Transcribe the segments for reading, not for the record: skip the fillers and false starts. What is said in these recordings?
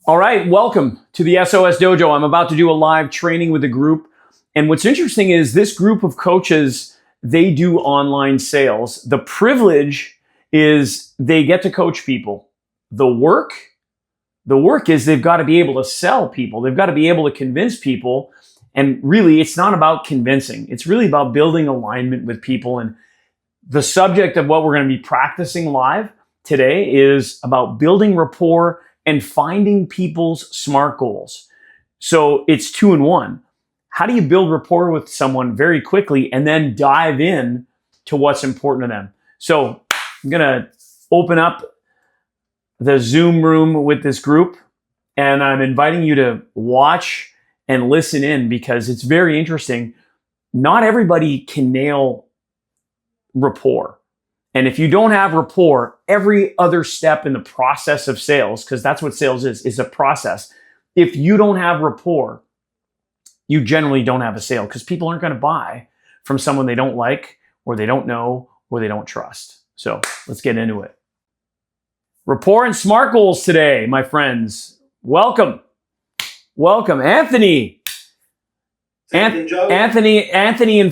All right, welcome to the SOS Dojo. I'm about to do a live training with a group. And what's interesting is this group of coaches, they do online sales. The privilege is they get to coach people. The work is they've got to be able to sell people. They've got to be able to convince people. And really, it's not about convincing. It's really about building alignment with people. And the subject of what we're going to be practicing live today is about building rapport and finding people's SMART goals. So it's 2 in 1. How do you build rapport with someone very quickly and then dive in to what's important to them? So I'm going to open up the Zoom room with this group, and I'm inviting you to watch and listen in because it's very interesting. Not everybody can nail rapport. And if you don't have rapport, every other step in the process of sales, because that's what sales is a process. If you don't have rapport, you generally don't have a sale because people aren't going to buy from someone they don't like or they don't know or they don't trust. So let's get into it. Rapport and SMART goals today, my friends. Welcome. Welcome. Anthony and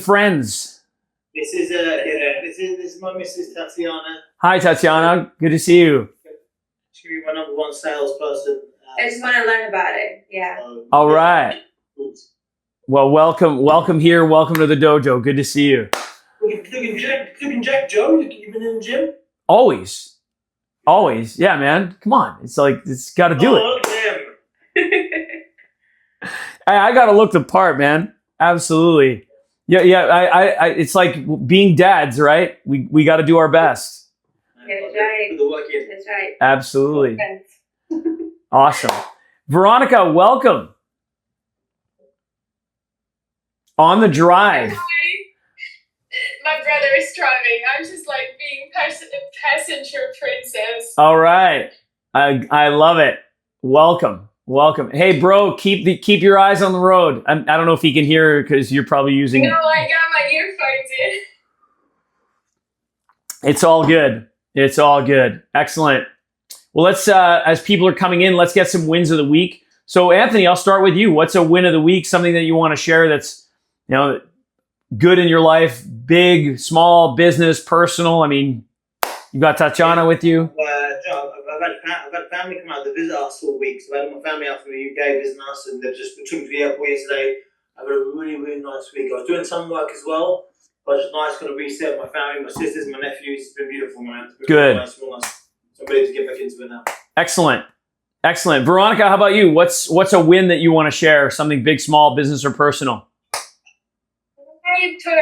friends. This is my Mrs. Tatiana. Hi, Tatiana. Good to see you. She'll be my number one salesperson. I just want to learn about it. Yeah. All right. Well, welcome here. Welcome to the dojo. Good to see you. Looking Jack Joe. You've been in the gym? Always. Yeah, man. Come on. It's like, it's got to do it. Look at him. I got to look the part, man. Absolutely. Yeah. I it's like being dads, right? We got to do our best. That's right. That's right. Absolutely. Awesome. Veronica, welcome. On the drive. Hi. My brother is driving. I'm just like being passenger princess. All right. I love it. Welcome. Hey, bro, keep your eyes on the road. I don't know if he can hear because you're probably using. No, I got my earphones in. It's all good. Excellent. Well, let's as people are coming in, let's get some wins of the week. So, Anthony, I'll start with you. What's a win of the week? Something that you want to share that's good in your life, big, small, business, personal. I mean, you got Tatiana with you. I've had family come out to visit us all week. So I've had my family out from the UK visiting us, and they've just took me to the airport yesterday. I've had a really, really nice week. I was doing some work as well, but it's nice kind of reset with my family, my sisters, my nephews. It's been beautiful, man. It's been good. Nice. So I'm ready to get back into it now. Excellent. Veronica, how about you? What's a win that you want to share? Something big, small, business, or personal? I put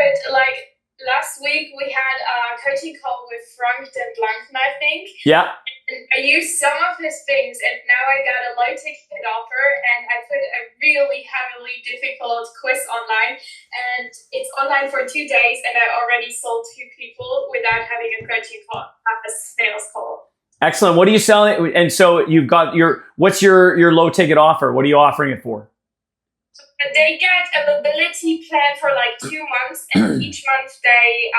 last week we had a coaching call with Frank den Blanken, I think. Yeah. And I used some of his things, and now I got a low ticket offer, and I put a really heavily difficult quiz online, and it's online for 2 days, and I already sold 2 people without having a coaching call, a sales call. Excellent. What are you selling? And so you've got what's your low ticket offer? What are you offering it for? They get a mobility plan for 2 months, and each month they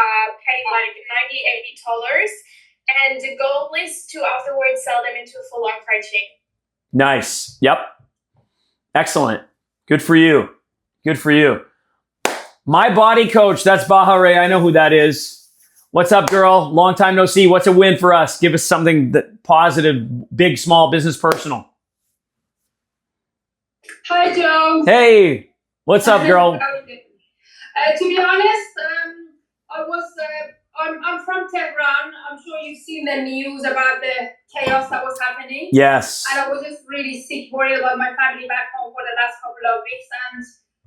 pay $90-$80. And the goal is to afterwards sell them into full-on coaching. Nice. Yep. Excellent. Good for you. My body coach. That's Bahare. I know who that is. What's up, girl? Long time no see. What's a win for us? Give us something that positive, big, small, business, personal. Hi, Joe. Hey, what's up, girl? To be honest, I'm from Tehran. I'm sure you've seen the news about the chaos that was happening. Yes. And I was just really sick, worried about my family back home for the last couple of weeks. And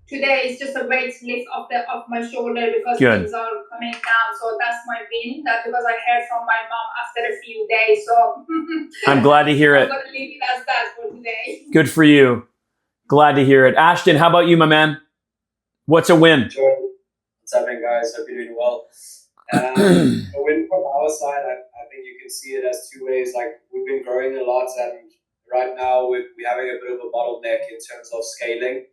today is just a weight lift off my shoulder because things are coming down. So that's my win. That's because I heard from my mom after a few days. So I'm glad to hear it. I'm going to leave it as that for today. Good for you. Glad to hear it. Ashton, how about you, my man? What's a win? Sure. What's happening, guys? Hope you're doing well. A win from our side, I think you can see it as 2 ways. We've been growing a lot, and right now we're having a bit of a bottleneck in terms of scaling.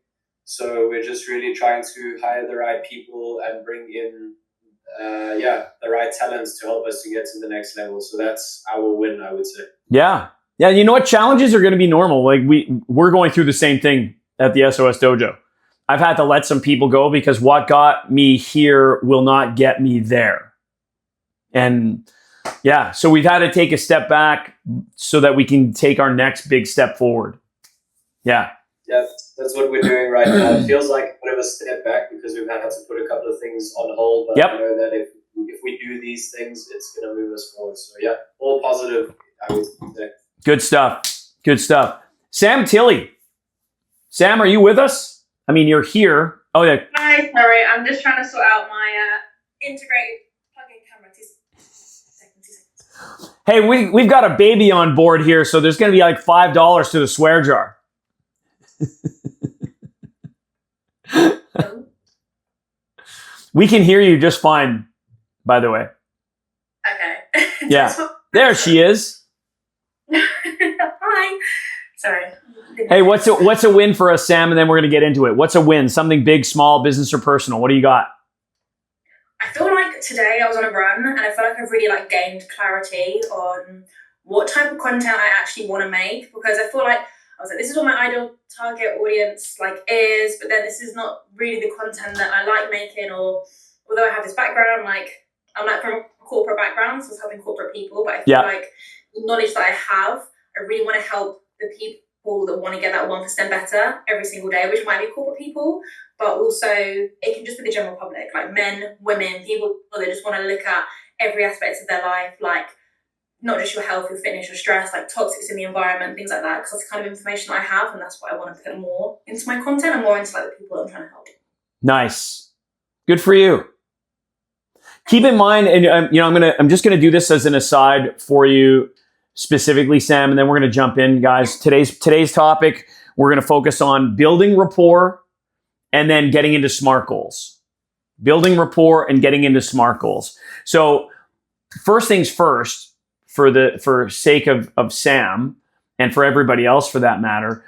So we're just really trying to hire the right people and bring in the right talents to help us to get to the next level. So that's our win, I would say. Yeah. Yeah, you know what? Challenges are going to be normal. Like we're going through the same thing at the SOS Dojo. I've had to let some people go because what got me here will not get me there. And yeah, so we've had to take a step back so that we can take our next big step forward. Yeah. Yeah, that's what we're doing right now. It feels like a bit of a step back because we've had to put a couple of things on hold. But I know that if we do these things, it's going to move us forward. So yeah, all positive, I would say. Good stuff. Good stuff. Sam Tilley. Sam, are you with us? I mean, you're here. Oh, yeah. Hi, sorry. I'm just trying to sort out my integrated plug-in camera. 2 seconds. Hey, we've got a baby on board here, so there's going to be like $5 to the swear jar. We can hear you just fine, by the way. Okay. Yeah. There she is. Hi. Sorry. Hey, what's a win for us, Sam? And then we're going to get into it. What's a win? Something big, small, business, or personal? What do you got? I feel like today I was on a run and I feel like I've really gained clarity on what type of content I actually want to make, because I feel like I was like, this is what my ideal target audience is, but then this is not really the content that I like making. Or although I have this background, I'm from a corporate background, so I was helping corporate people, but I feel like the knowledge that I have, I really want to help the people that want to get that 1% better every single day, which might be corporate people, but also it can just be the general public, like men, women, people that just want to look at every aspect of their life, like not just your health, your fitness, your stress, like toxics in the environment, things like that, because that's the kind of information that I have, and that's what I want to put more into my content and more into the people that I'm trying to help. Nice. Good for you. Keep in mind, and I'm just gonna do this as an aside for you specifically, Sam, and then we're gonna jump in, guys. Today's topic, we're gonna focus on building rapport and then getting into SMART goals. Building rapport and getting into SMART goals. So first things first, for sake of Sam and for everybody else for that matter,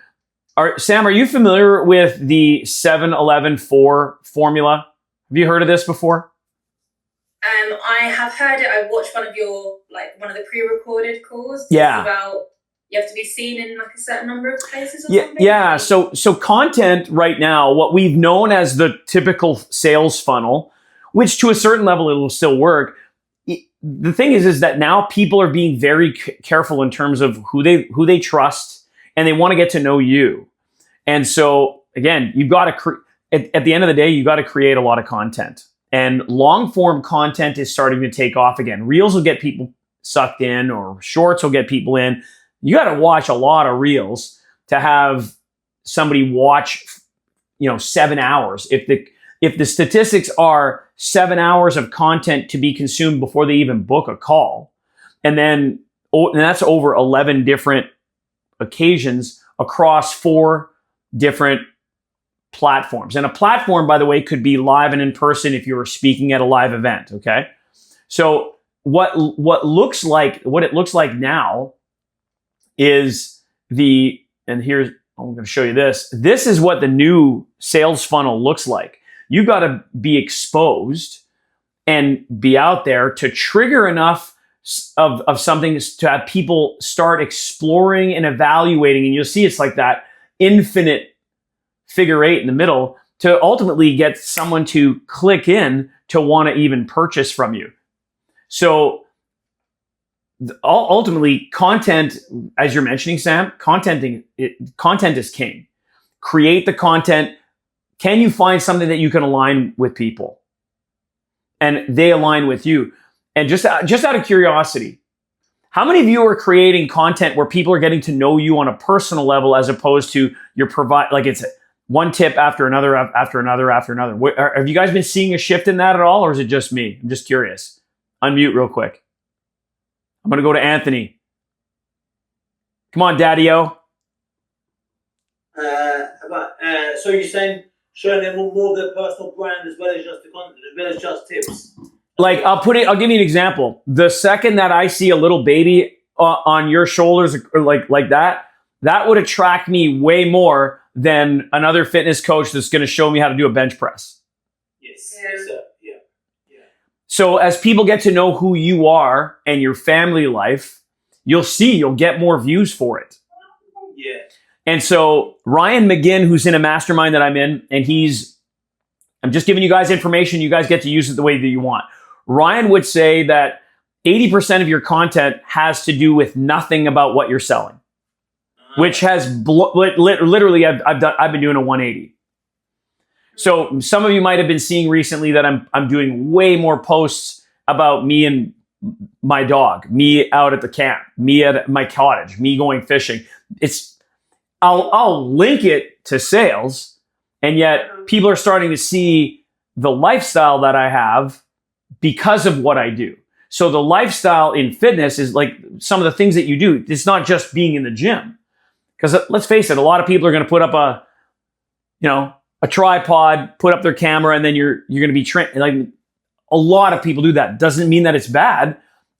Sam, are you familiar with the 7-11-4 formula? Have you heard of this before? I have heard it. I watched one of the pre-recorded calls. Yeah. About you have to be seen in a certain number of places or something. Yeah. So content right now, what we've known as the typical sales funnel, which to a certain level it will still work. The thing is that now people are being very careful in terms of who they trust, and they want to get to know you. And so again, you've got to at the end of the day, you've got to create a lot of content. And long form content is starting to take off again. Reels will get people sucked in, or shorts will get people in. You got to watch a lot of reels to have somebody watch, 7 hours. If the statistics are 7 hours of content to be consumed before they even book a call, and that's over 11 different occasions across 4 different platforms. And a platform, by the way, could be live and in person if you were speaking at a live event. Okay. So what it looks like now is and here's, I'm going to show you this. This is what the new sales funnel looks like. You got to be exposed and be out there to trigger enough of something to have people start exploring and evaluating. And you'll see it's like that infinite figure 8 in the middle to ultimately get someone to click in to want to even purchase from you. So ultimately, content, as you're mentioning, Sam, content is king. Create the content. Can you find something that you can align with people and they align with you? And just out of curiosity, how many of you are creating content where people are getting to know you on a personal level as opposed to it's one tip after another, after another, after another? Have you guys been seeing a shift in that at all, or is it just me? I'm just curious. Unmute real quick. I'm going to go to Anthony. Come on, Daddy-O. So you're saying showing them more of their personal brand as well as just the content, as well as just tips? I'll give you an example. The second that I see a little baby on your shoulders, or like that would attract me way more than another fitness coach that's going to show me how to do a bench press. Yes. Yeah. So as people get to know who you are and your family life, you'll get more views for it. Yeah. And so Ryan McGinn, who's in a mastermind that I'm in, and I'm just giving you guys information. You guys get to use it the way that you want. Ryan would say that 80% of your content has to do with nothing about what you're selling, which has literally I've been doing a 180. So some of you might have been seeing recently that I'm doing way more posts about me and my dog, me out at the camp, me at my cottage, me going fishing. I'll link it to sales, and yet people are starting to see the lifestyle that I have because of what I do. So the lifestyle in fitness is like some of the things that you do. It's not just being in the gym. Because let's face it, a lot of people are going to put up a tripod, put up their camera, and then you're going to be trained. Like a lot of people do that. Doesn't mean that it's bad.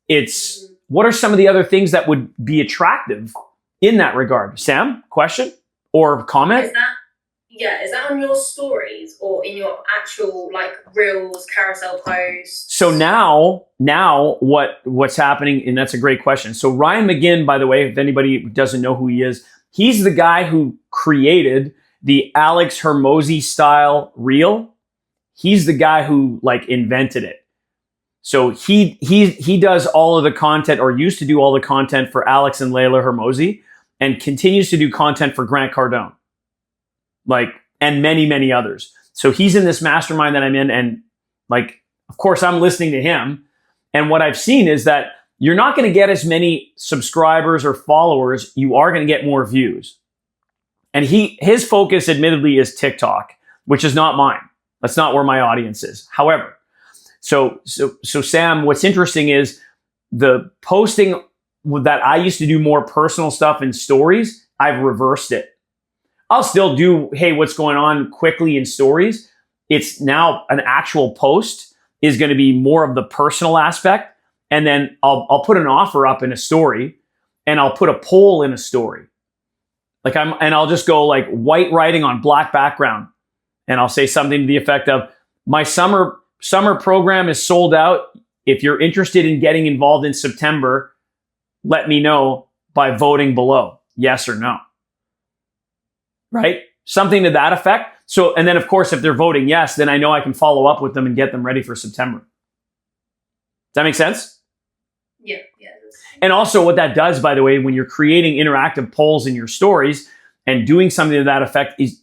It's what are some of the other things that would be attractive in that regard? Sam, question or comment? Is that on your stories or in your actual like reels, carousel posts? So now what's happening, and that's a great question. So Ryan McGinn, by the way, if anybody doesn't know who he is, he's the guy who created the Alex Hormozi style reel. He's the guy who like invented it. So he does all of the content, or used to do all the content for Alex and Layla Hormozi, and continues to do content for Grant Cardone, and many, many others. So he's in this mastermind that I'm in, and of course I'm listening to him. And what I've seen is that you're not going to get as many subscribers or followers. You are going to get more views. And his focus admittedly is TikTok, which is not mine. That's not where my audience is. However, so Sam, what's interesting is the posting that I used to do more personal stuff in stories, I've reversed it. I'll still do, hey, what's going on quickly in stories. It's now an actual post is going to be more of the personal aspect. And then I'll put an offer up in a story, and I'll put a poll in a story. And I'll just go like white writing on black background. And I'll say something to the effect of, my summer program is sold out. If you're interested in getting involved in September, let me know by voting below, yes or no. Right? Something to that effect. So, and then of course, if they're voting yes, then I know I can follow up with them and get them ready for September. Does that make sense? Yeah. And also what that does, by the way, when you're creating interactive polls in your stories and doing something to that effect, is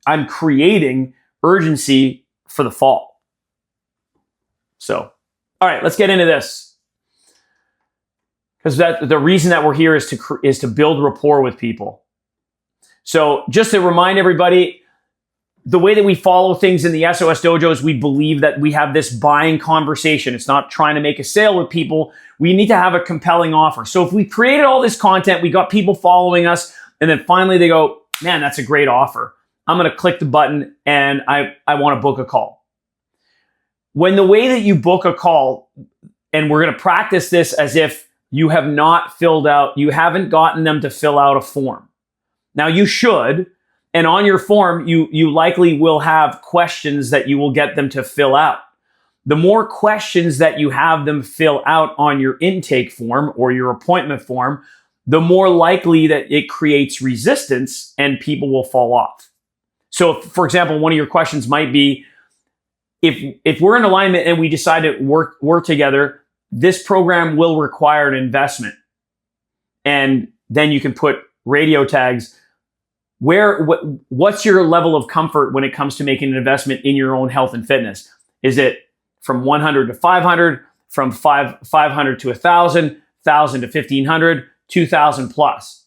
I'm creating urgency for the fall. So, all right, let's get into this. Because the reason that we're here is to build rapport with people. So just to remind everybody, the way that we follow things in the SOS Dojo is we believe that we have this buying conversation. It's not trying to make a sale with people. We need to have a compelling offer. So if we created all this content, we got people following us, and then finally they go, man, that's a great offer. I'm going to click the button and I want to book a call. When the way that you book a call, and we're going to practice this as if you haven't gotten them to fill out a form. Now you should. And on your form, you likely will have questions that you will get them to fill out. The more questions that you have them fill out on your intake form or your appointment form, the more likely that it creates resistance and people will fall off. So, for example, one of your questions might be, if we're in alignment and we decide to work together, this program will require an investment. And then you can put radio tags. What's your level of comfort when it comes to making an investment in your own health and fitness? Is it from 100 to 500, from 500 to 1,000, 1,000 to 1,500, 2,000 plus?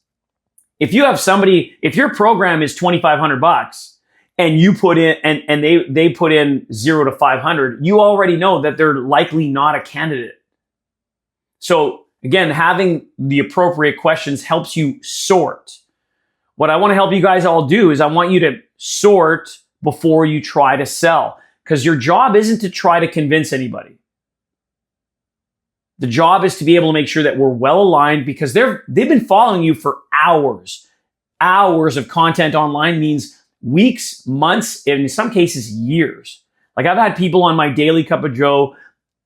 If your program is $2,500 and you put in, and they put in 0 to 500, you already know that they're likely not a candidate. So again, having the appropriate questions helps you sort. What I want to help you guys all do is I want you to sort before you try to sell, because your job isn't to try to convince anybody. The job is to be able to make sure that we're well aligned, because they've been following you for hours. Hours of content online means weeks, months, and in some cases years. Like I've had people on my Daily Cup of Joe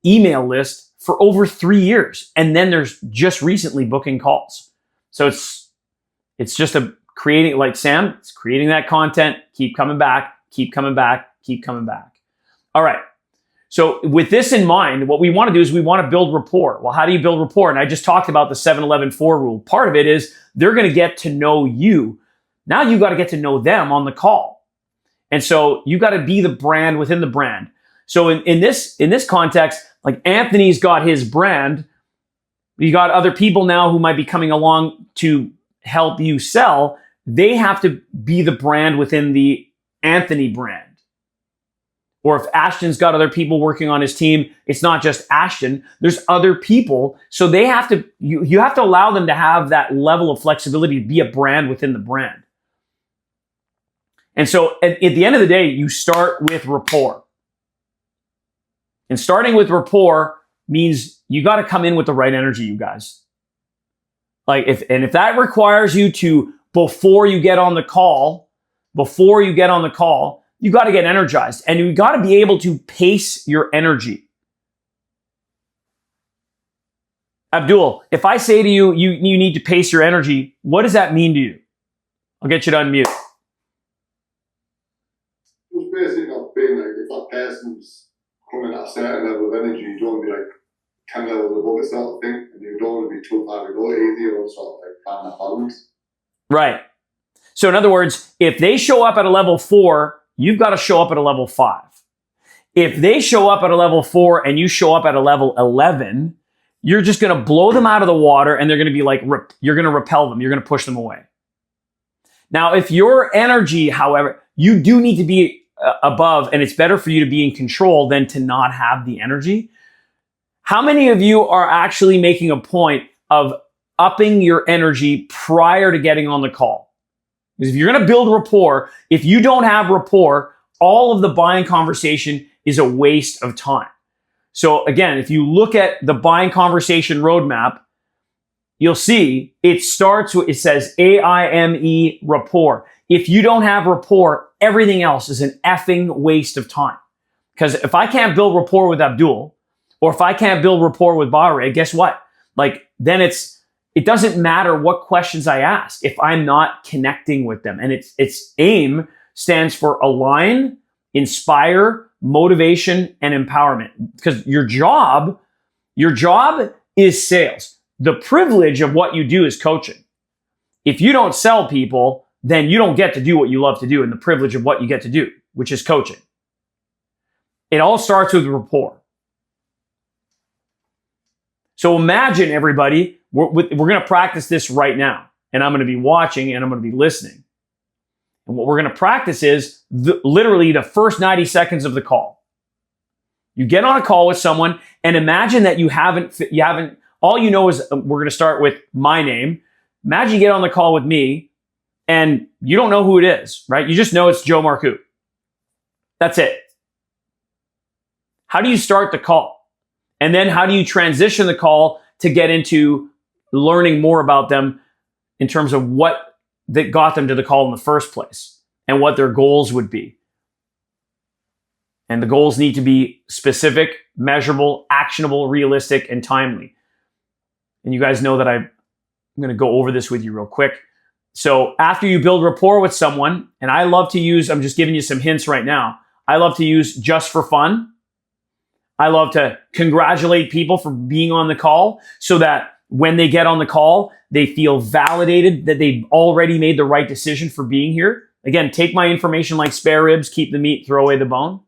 email list for over 3 years. And then there's just recently booking calls. So it's just creating, like Sam, it's creating that content, keep coming back, keep coming back, keep coming back. All right. So with this in mind, what we want to do is we want to build rapport. Well, how do you build rapport? And I just talked about the 7-11-4 rule. Part of it is they're going to get to know you. Now you got to get to know them on the call. And so you got to be the brand within the brand. So in this context, like Anthony's got his brand. You got other people now who might be coming along to help you sell. They have to be the brand within the Anthony brand. Or if Ashton's got other people working on his team, it's not just Ashton. There's other people. So they have to, you have to allow them to have that level of flexibility to be a brand within the brand. And so at the end of the day, you start with rapport. And starting with rapport means you got to come in with the right energy, you guys. Like if that requires you to, before you get on the call, you got to get energized, and you got to be able to pace your energy. Abdul, if I say to you, you need to pace your energy, what does that mean to you? I'll get you to unmute. Just basically not being like, if that person's coming at a certain level of energy, you don't want to be like 10 levels above it sort of thing, and you don't want to be too far to go either, you want to sort of like find that balance. Right. So in other words, if they show up at a level 4, you've got to show up at a level 5. If they show up at a level 4 and you show up at a level 11, you're just going to blow them out of the water, and they're going to be like, you're going to repel them. You're going to push them away. Now, if your energy, however, you do need to be above, and it's better for you to be in control than to not have the energy. How many of you are actually making a point of upping your energy prior to getting on the call? Because if you're going to build rapport, if you don't have rapport, all of the buying conversation is a waste of time. So again, if you look at the buying conversation roadmap, you'll see it starts with, it says AIME rapport. If you don't have rapport, everything else is an effing waste of time. Because if I can't build rapport with Abdul, or if I can't build rapport with Bahre, guess what? Like, then it doesn't matter what questions I ask if I'm not connecting with them. And it's AIM stands for align, inspire, motivation, and empowerment. Because your job is sales. The privilege of what you do is coaching. If you don't sell people, then you don't get to do what you love to do, and the privilege of what you get to do, which is coaching. It all starts with rapport. So imagine, everybody, we're going to practice this right now. And I'm going to be watching and I'm going to be listening. And what we're going to practice is literally the first 90 seconds of the call. You get on a call with someone and imagine that you haven't, all you know is we're going to start with my name. Imagine you get on the call with me and you don't know who it is, right? You just know it's Joe Marcoux. That's it. How do you start the call? And then how do you transition the call to get into learning more about them in terms of what that got them to the call in the first place and what their goals would be? And the goals need to be specific, measurable, actionable, realistic, and timely. And you guys know that I'm going to go over this with you real quick. So after you build rapport with someone, and I love to use, I'm just giving you some hints right now. I love to use just for fun. I love to congratulate people for being on the call so that when they get on the call, they feel validated that they've already made the right decision for being here. Again, take my information like spare ribs, keep the meat, throw away the bone.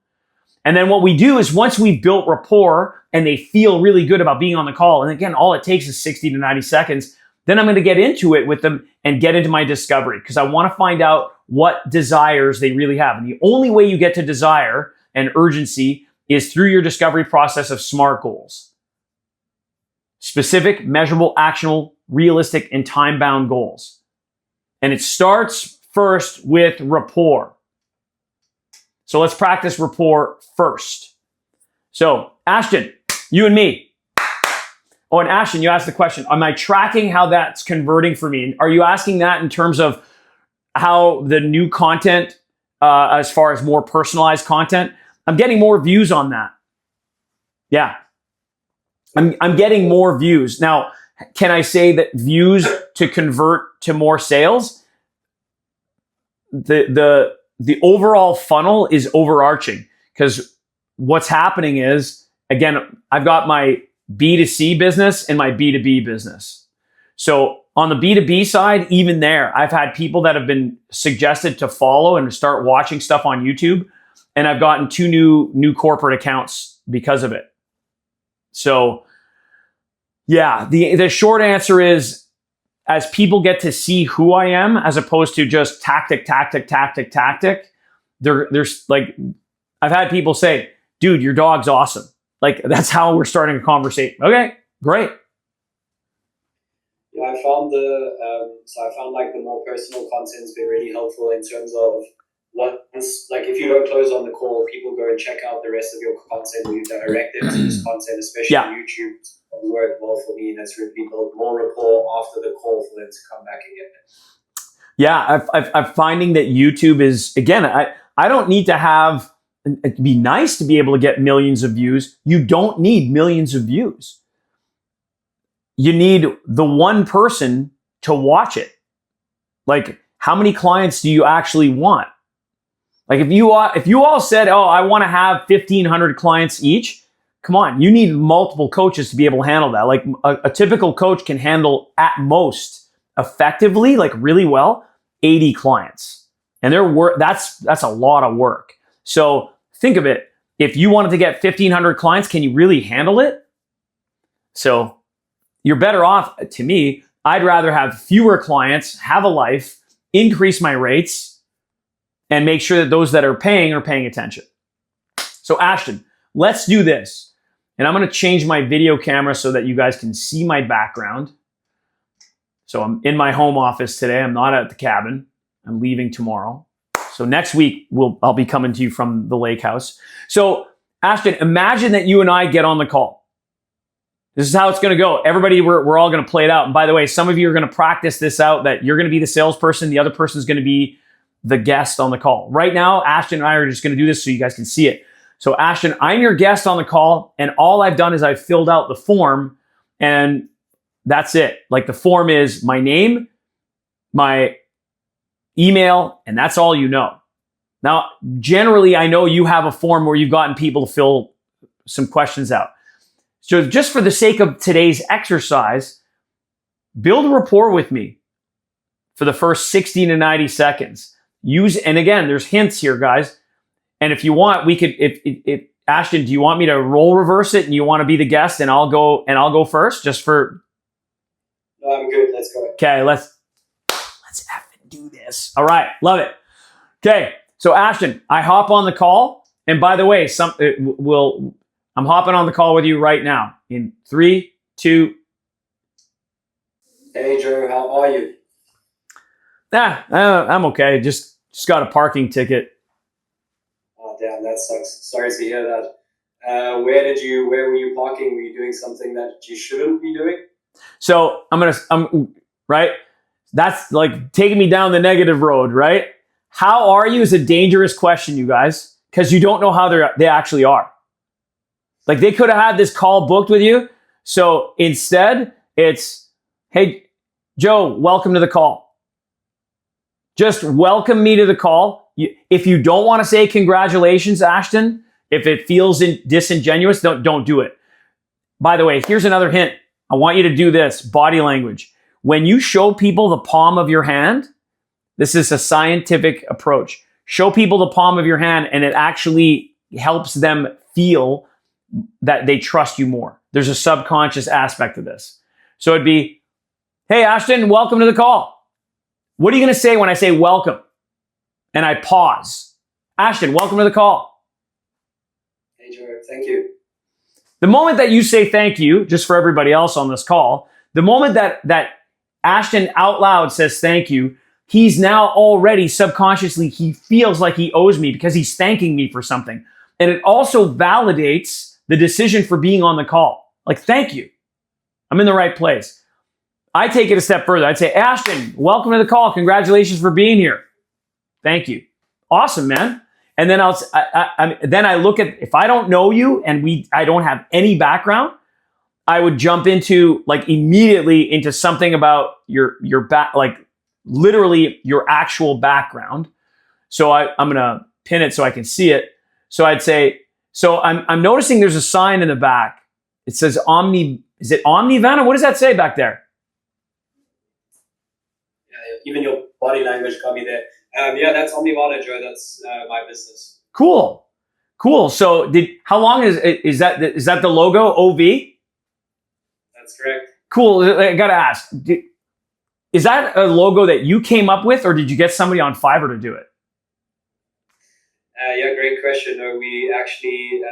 And then what we do is once we've built rapport and they feel really good about being on the call, and again, all it takes is 60 to 90 seconds, then I'm going to get into it with them and get into my discovery because I want to find out what desires they really have. And the only way you get to desire and urgency is through your discovery process of SMART goals. Specific, measurable, actionable, realistic, and time-bound goals. And it starts first with rapport. So let's practice rapport first. So Ashton, you and me. Oh, and Ashton, you asked the question, am I tracking how that's converting for me? Are you asking that in terms of how the new content, as far as more personalized content, I'm getting more views on that. Yeah. I'm getting more views. Now, can I say that views to convert to more sales? The overall funnel is overarching, because what's happening is, again, I've got my B2C business and my B2B business. So on the B2B side, even there, I've had people that have been suggested to follow and start watching stuff on YouTube. And I've gotten 2 new corporate accounts because of it. So yeah, the short answer is, as people get to see who I am, as opposed to just tactic, there's like, I've had people say, dude, your dog's awesome. Like, that's how we're starting a conversation. Okay, great. Yeah, I found like the more personal content's been really helpful in terms of like if you don't close on the call, people go and check out the rest of your content, or you direct them to this content, especially YouTube. It's worked well for me, and that's really built more rapport after the call for them to come back again. Yeah, I'm finding that YouTube is, again, I don't need to have, it'd be nice to be able to get millions of views. You don't need millions of views. You need the one person to watch it. Like, how many clients do you actually want? Like, if you all said, oh, I want to have 1,500 clients each, come on, you need multiple coaches to be able to handle that. Like, a typical coach can handle at most effectively, like really well, 80 clients. And that's a lot of work. So think of it. If you wanted to get 1,500 clients, can you really handle it? So you're better off, to me, I'd rather have fewer clients, have a life, increase my rates, and make sure that those that are paying attention. So Ashton, let's do this. And I'm going to change my video camera so that you guys can see my background. So I'm in my home office today. I'm not at the cabin. I'm leaving tomorrow. So next week, I'll be coming to you from the lake house. So Ashton, imagine that you and I get on the call. This is how it's going to go. Everybody, we're all going to play it out. And by the way, some of you are going to practice this out, that you're going to be the salesperson. The other person is going to be the guest on the call. Right now, Ashton and I are just going to do this so you guys can see it. So Ashton, I'm your guest on the call, and all I've done is I've filled out the form, and that's it. Like, the form is my name, my email, and that's all you know. Now, generally, I know you have a form where you've gotten people to fill some questions out. So just for the sake of today's exercise, build a rapport with me for the first 60 to 90 seconds. And again, there's hints here, guys. And if you want, we could, if Ashton, do you want me to role reverse it and you want to be the guest and I'll go first just for? No, I'm good. Let's go. Okay, let's effing do this. All right, love it. Okay, so Ashton, I hop on the call. And by the way, I'm hopping on the call with you right now in 3, 2. Hey Joe, how are you? I'm okay. Just got a parking ticket. Oh damn, that sucks. Sorry to hear that. Where were you parking? Were you doing something that you shouldn't be doing? So I'm right. That's like taking me down the negative road, right? How are you is a dangerous question, you guys, because you don't know how they actually are. Like, they could have had this call booked with you. So instead, it's, hey, Joe, welcome to the call. Just welcome me to the call. If you don't want to say congratulations, Ashton, if it feels disingenuous, don't do it. By the way, here's another hint. I want you to do this, body language. When you show people the palm of your hand, this is a scientific approach. Show people the palm of your hand, and it actually helps them feel that they trust you more. There's a subconscious aspect of this. So it'd be, hey, Ashton, welcome to the call. What are you going to say when I say welcome? And I pause. Ashton, welcome to the call. Hey, Joe, thank you. The moment that you say thank you, just for everybody else on this call, the moment that Ashton out loud says thank you, he's now already subconsciously, he feels like he owes me because he's thanking me for something. And it also validates the decision for being on the call. Like, thank you. I'm in the right place. I take it a step further. I'd say, Ashton, welcome to the call. Congratulations for being here. Thank you. Awesome, man. And then then I look at, if I don't know you and I don't have any background, I would jump into like immediately into something about your back, like literally your actual background. So I'm gonna pin it so I can see it. So I'd say, so I'm noticing there's a sign in the back. It says Omni. Is it Omnivana? What does that say back there? Yeah, even your body language got me there. Yeah, that's Omnivana, Joe. That's my business. Cool. So how long is that the logo OV? That's correct. Cool. I gotta ask, is that a logo that you came up with, or did you get somebody on Fiverr to do it? Yeah, great question. No, we actually,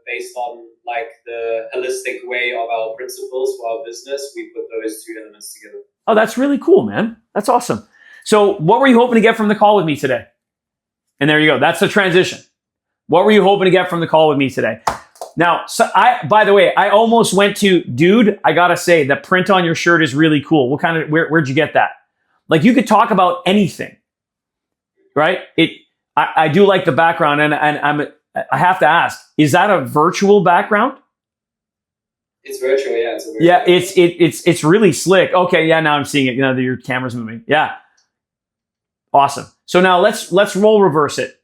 based on like the holistic way of our principles for our business, we put those two elements together. Oh, that's really cool, man. That's awesome. So what were you hoping to get from the call with me today? And there you go. That's the transition. What were you hoping to get from the call with me today? Now, so by the way, I almost went to, dude, I gotta say, the print on your shirt is really cool. What kind of, where'd you get that? Like, you could talk about anything, right? I do like the background, and I have to ask, is that a virtual background? It's virtual, yeah. Yeah, it's really slick. Okay, yeah, now I'm seeing it. You know, your camera's moving. Yeah, awesome. So now let's role reverse it.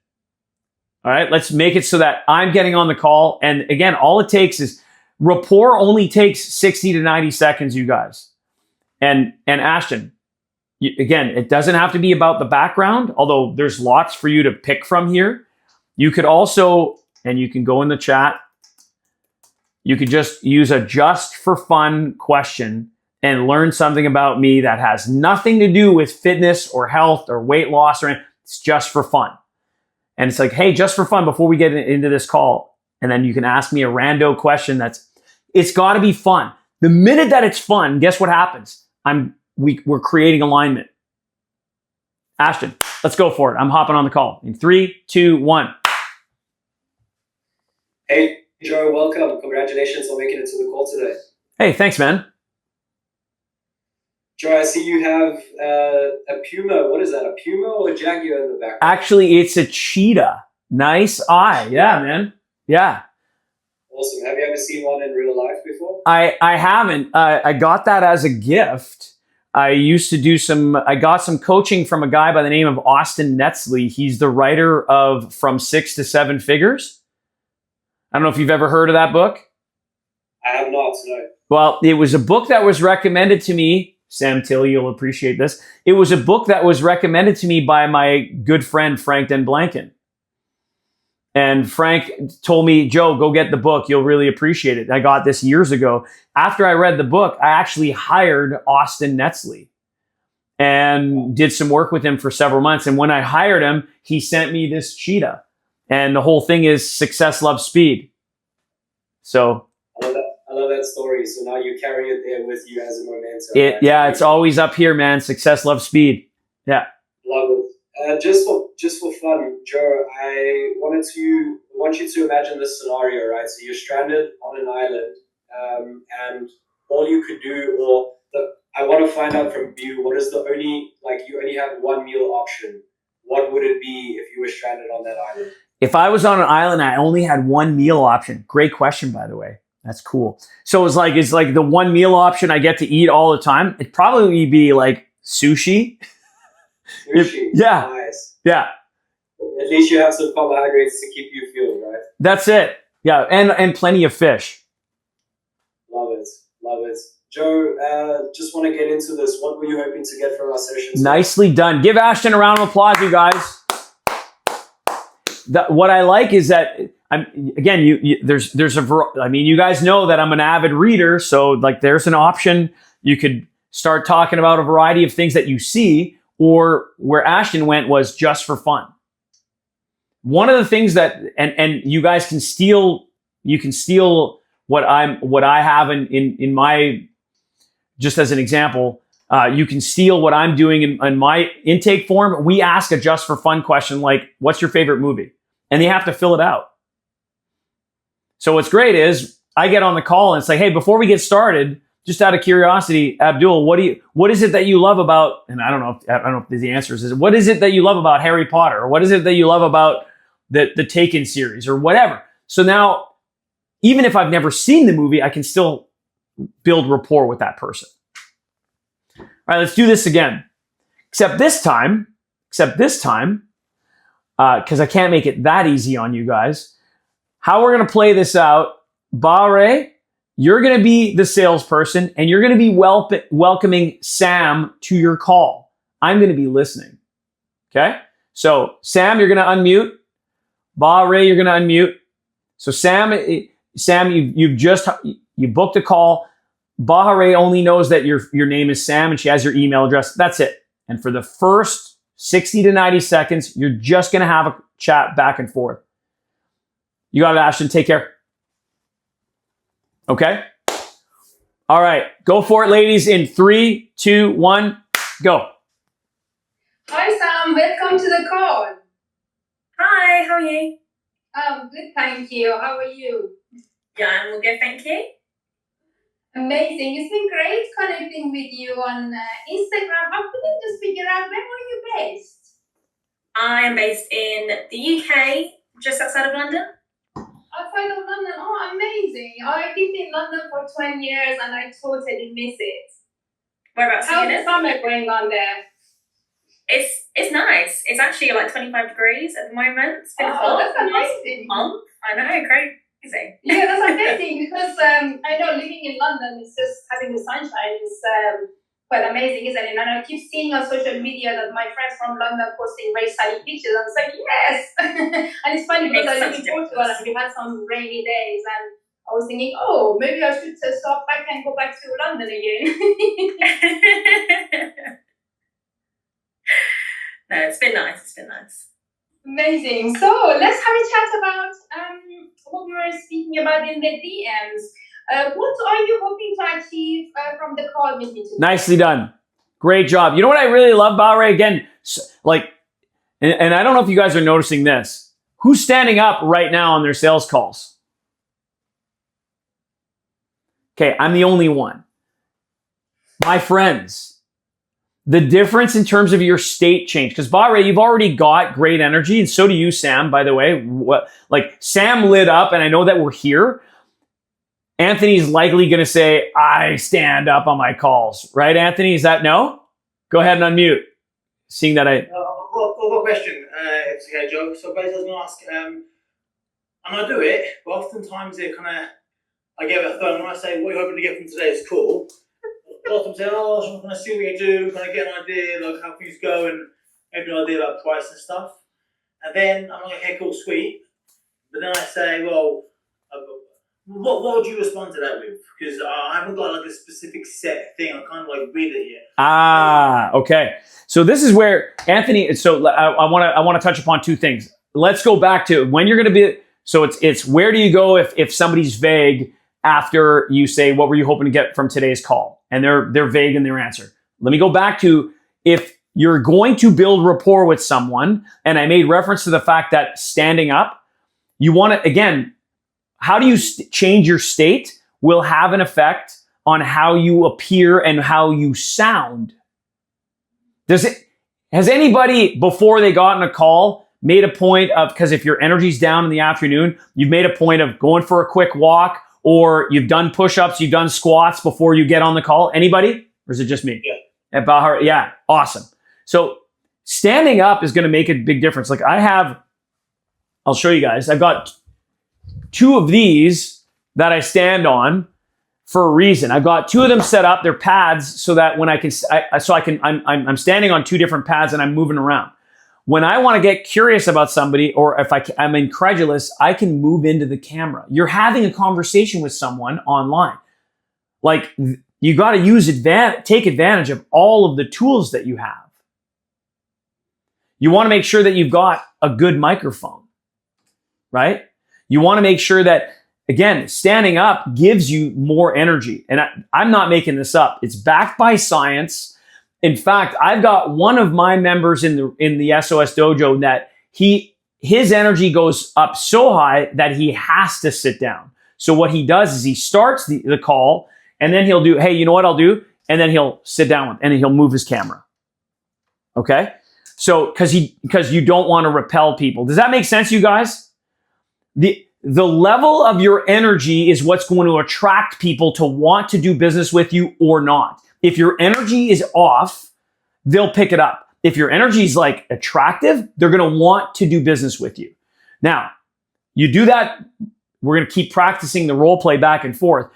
All right, let's make it so that I'm getting on the call, and again, all it takes is rapport. Only takes 60 to 90 seconds, you guys. And Ashton, again, it doesn't have to be about the background, although there's lots for you to pick from here. You could also, and you can go in the chat, you could just use a just for fun question and learn something about me that has nothing to do with fitness or health or weight loss or anything. It's just for fun. And it's like, hey, just for fun before we get into this call. And then you can ask me a rando question it's got to be fun. The minute that it's fun, guess what happens? We're creating alignment. Ashton, let's go for it. I'm hopping on the call. In 3, 2, 1. Hey, Joe, welcome. Congratulations on making it to the call today. Hey, thanks, man. Joe, I see you have a Puma. What is that, a Puma or a Jaguar in the background? Actually, it's a cheetah. Nice eye. Yeah, man. Yeah. Awesome. Have you ever seen one in real life before? I haven't. I got that as a gift. I used to do I got some coaching from a guy by the name of Austin Netzley. He's the writer of From 6 to 7 Figures. I don't know if you've ever heard of that book. I have not, no. Well, it was a book that was recommended to me. Sam Tilley, you'll appreciate this. It was a book that was recommended to me by my good friend, Frank Den Blanken. And Frank told me, Joe, go get the book. You'll really appreciate it. I got this years ago. After I read the book, I actually hired Austin Netzley and did some work with him for several months. And when I hired him, he sent me this cheetah. And the whole thing is success loves speed. So I love that story. So now you carry it there with you as a momentum. Yeah, it's always up here, man. Success loves speed. Yeah. Love it. Just for fun, Joe, I want you to imagine this scenario, right? So you're stranded on an island, and all you could do, I want to find out from you, what is you only have one meal option. What would it be if you were stranded on that island? If I was on an island, I only had one meal option. Great question, by the way. That's cool. So it's like the one meal option I get to eat all the time. It'd probably be like sushi. Sushi. Yeah. Nice. Yeah. At least you have some carbohydrates to keep you fueled, right? That's it. Yeah. And plenty of fish. Love it. Joe, just want to get into this. What were you hoping to get from our session? Nicely done. Give Ashton a round of applause, you guys. What I like is that you guys know that I'm an avid reader, so like there's an option. You could start talking about a variety of things that you see, or where Ashton went was just for fun. One of the things that and you guys can steal what I have in my, just as an example, you can steal what I'm doing in my intake form. We ask a just for fun question like, what's your favorite movie? And they have to fill it out. So what's great is I get on the call and it's like, hey, before we get started, just out of curiosity, Abdul, what is it that you love about, and I don't know if the answer is, what is it that you love about Harry Potter? Or what is it that you love about the Taken series or whatever? So now, even if I've never seen the movie, I can still build rapport with that person. All right, let's do this again. Except this time, because I can't make it that easy on you guys. How we're going to play this out, Bahre, you're going to be the salesperson and you're going to be welcoming Sam to your call. I'm going to be listening. Okay? So Sam, you're going to unmute. Bahre, you're going to unmute. So Sam, you booked a call. Bahre only knows that your name is Sam and she has your email address. That's it. And for the first 60 to 90 seconds, you're just going to have a chat back and forth. You got it, Ashton. Take care. Okay? All right. Go for it, ladies. In 3, 2, 1, go. Hi Sam, welcome to the call. Hi, how are you? Good, thank you. How are you? Yeah, I'm all good, thank you. Amazing. It's been great connecting with you on Instagram. I couldn't just figure out, where are you based? I am based in the UK, just outside of London. Outside of London? Oh, amazing. I've been in London for 20 years and I totally miss it. Whereabouts are you How's the summer going on there? It's nice. It's actually like 25 degrees at the moment. It's been hot. That's amazing. Month. I know, crazy. Yeah, that's amazing because I know living in London is just having the sunshine is quite amazing, isn't it? And I keep seeing on social media that my friends from London posting very sunny pictures. I'm like, yes! And it's funny because I live in Portugal and we had some rainy days and I was thinking, oh, maybe I should stop back and go back to London again. No, it's been nice. It's been nice. Amazing. So let's have a chat about what we were speaking about in the DMs. What are you hoping to achieve from the call with me today? Nicely done. Great job. You know what I really love, Bahre? Again, and I don't know if you guys are noticing this. Who's standing up right now on their sales calls? Okay, I'm the only one. My friends. The difference in terms of your state change, because Bahre, you've already got great energy, and so do you, Sam, by the way. Sam lit up, and I know that we're here. Anthony's likely going to say, I stand up on my calls. Right, Anthony? Is that no? Go ahead and unmute. Seeing that I've got a question, if it's okay, Joe. So basically I was going to ask, and I do it, but oftentimes it I get a phone when I say, what are you hoping to get from today's call? A lot of them say, oh, so I'm going to see what you do, kind of get an idea, like how things go, and maybe an idea about price and stuff. And then I'm like, okay, cool, sweet. But then I say, well, what would you respond to that with? Because I haven't got like a specific set thing. I kind of like read it here. Okay. So this is where Anthony. So I want to touch upon two things. Let's go back to when you're going to be. So it's where do you go if somebody's vague after you say what were you hoping to get from today's call, and they're vague in their answer. Let me go back to if you're going to build rapport with someone, and I made reference to the fact that standing up, you want to again. How do you change your state will have an effect on how you appear and how you sound. Has anybody, before they got on a call, made a point of, because if your energy's down in the afternoon, you've made a point of going for a quick walk, or you've done push-ups, you've done squats before you get on the call? Anybody? Or is it just me? Yeah. At Bahar? Yeah, awesome. So standing up is going to make a big difference. Like I'll show you guys. I've got two of these that I stand for a reason. I've got two of them set up. They're pads so that when I'm standing on two different pads and I'm moving around. When I want to get curious about somebody, or if I'm incredulous, I can move into the camera. You're having a conversation with someone online. Like, you got to take advantage of all of the tools that you have. You want to make sure that you've got a good microphone, right? You want to make sure that, again, standing up gives you more energy. And I'm not making this up. It's backed by science. In fact, I've got one of my members in the SOS Dojo that his energy goes up so high that he has to sit down. So what he does is he starts the call, and then he'll do, hey, you know what I'll do? And then he'll sit down and he'll move his camera. Okay? So, because you don't want to repel people. Does that make sense, you guys? the level of your energy is what's going to attract people to want to do business with you or not. If your energy is off, they'll pick it up. If your energy is like attractive, they're going to want to do business with you. Now, you do that. We're going to keep practicing the role play back and forth.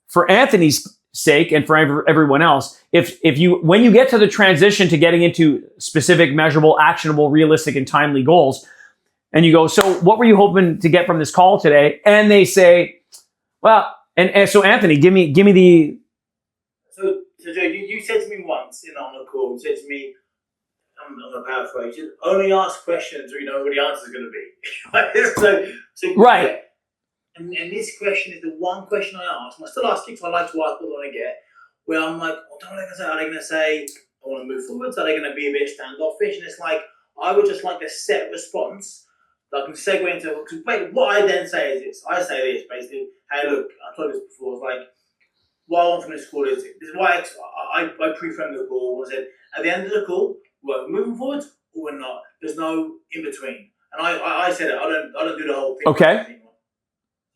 For Anthony's sake and for everyone else, when you get to the transition to getting into specific, measurable, actionable, realistic, and timely goals, and you go, so what were you hoping to get from this call today? And they say, well, and so Anthony, give me the. So Joe, you said to me once on the call, you said to me, I'm going to paraphrase, you only ask questions where you know what the answer is going to be. so right. And this question is the one question I ask. I still ask it because I like to ask what I get. Where I'm like, what are they going to say? Are they going to say, I want to move forwards? Are they going to be a bit standoffish? And it's like, I would just like a set response that I can segue into. Because what I then say is this. I say this basically. Hey, look, I told you this before. It's like, what I want from this call is this is why I pre-framed the call. I said, at the end of the call, we're moving forwards or we're not. There's no in between. And I said it. I don't do the whole thing. Okay.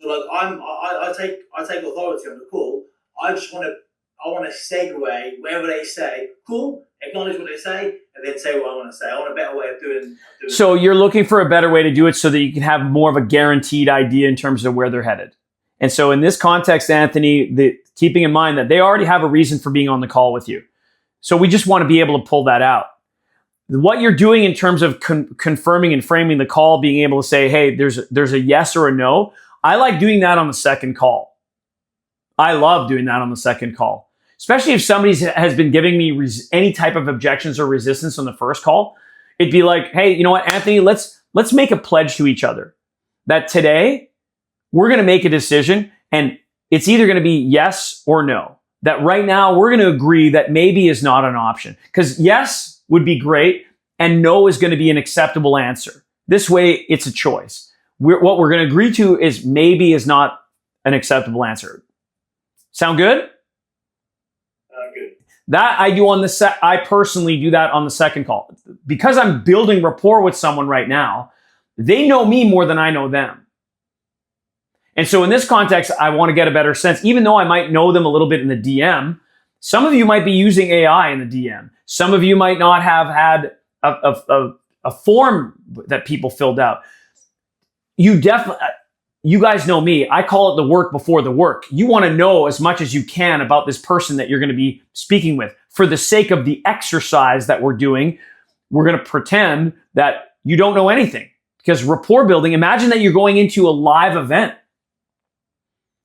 So like I take authority on the call. I want to segue wherever they say, cool, acknowledge what they say, and then say what I want to say. I want a better way of doing So you're looking for a better way to do it so that you can have more of a guaranteed idea in terms of where they're headed. And so in this context, Anthony, keeping in mind that they already have a reason for being on the call with you. So we just want to be able to pull that out. What you're doing in terms of confirming and framing the call, being able to say, hey, there's a yes or a no. I like doing that on the second call. I love doing that on the second call, especially if somebody has been giving me any type of objections or resistance on the first call. It'd be like, hey, you know what, Anthony, let's make a pledge to each other that today we're going to make a decision and it's either going to be yes or no. That right now we're going to agree that maybe is not an option, because yes would be great and no is going to be an acceptable answer. This way it's a choice. What we're going to agree to is maybe is not an acceptable answer. Sound good? good. That I do on the I personally do that on the second call. Because I'm building rapport with someone right now, they know me more than I know them. And so in this context, I want to get a better sense. Even though I might know them a little bit in the DM, some of you might be using AI in the DM. Some of you might not have had a form that people filled out. You guys know me. I call it the work before the work. You want to know as much as you can about this person that you're going to be speaking with. For the sake of the exercise that we're doing, we're going to pretend that you don't know anything. Because rapport building, imagine that you're going into a live event,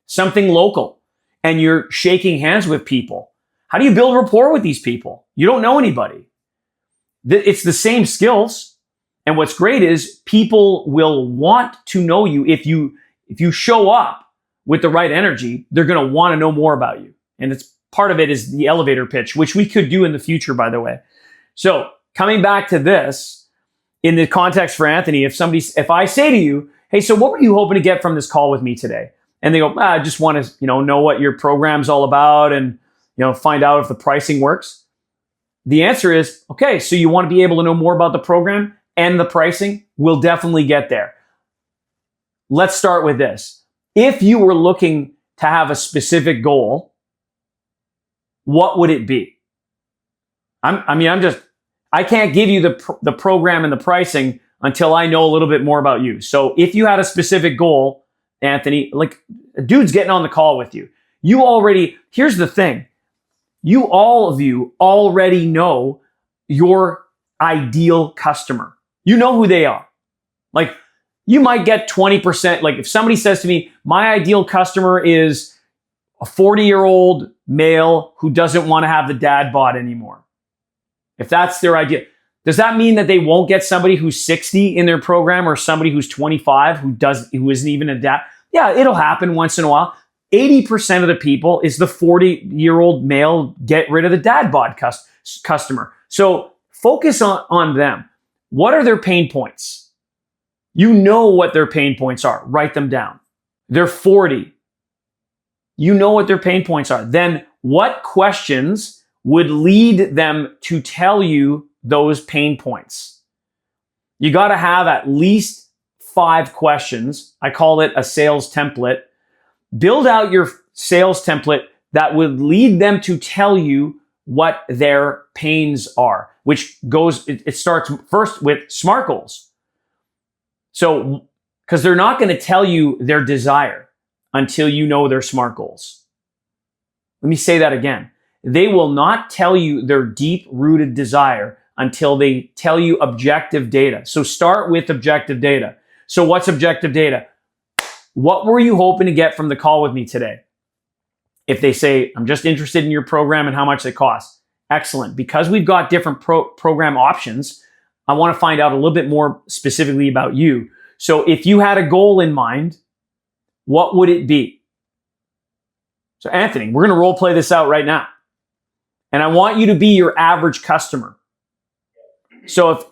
something local, and you're shaking hands with people. How do you build rapport with these people? You don't know anybody. It's the same skills. And what's great is people will want to know you. If you show up with the right energy, they're going to want to know more about you. And it's part of it is the elevator pitch, which we could do in the future, by the way. So coming back to this, in the context for Anthony, if I say to you, hey, so what were you hoping to get from this call with me today? And they go, I just want to, know what your program's all about and, find out if the pricing works. The answer is, okay, so you want to be able to know more about the program and the pricing? We'll definitely get there. Let's start with this. If you were looking to have a specific goal, what would it be? I can't give you the program and the pricing until I know a little bit more about you. So if you had a specific goal, Anthony, like a dude's getting on the call with you. Here's the thing. All of you already know your ideal customer. You know who they are. Like, you might get 20%. Like, if somebody says to me, my ideal customer is a 40-year-old male who doesn't want to have the dad bod anymore. If that's their idea, does that mean that they won't get somebody who's 60 in their program or somebody who's 25 who isn't even a dad? Yeah, it'll happen once in a while. 80% of the people is the 40-year-old male, get rid of the dad bod customer. So focus on them. What are their pain points? You know what their pain points are. Write them down. They're 40. You know what their pain points are. Then what questions would lead them to tell you those pain points? You got to have at least 5 questions. I call it a sales template. Build out your sales template that would lead them to tell you what their pains are, which goes, it starts first with SMART goals. So, because they're not going to tell you their desire until you know their SMART goals. Let me say that again. They will not tell you their deep-rooted desire until they tell you objective data. So start with objective data. So what's objective data? What were you hoping to get from the call with me today? If they say, I'm just interested in your program and how much it costs. Excellent. Because we've got different program options, I want to find out a little bit more specifically about you. So if you had a goal in mind, what would it be? So Anthony, we're going to role play this out right now. And I want you to be your average customer. So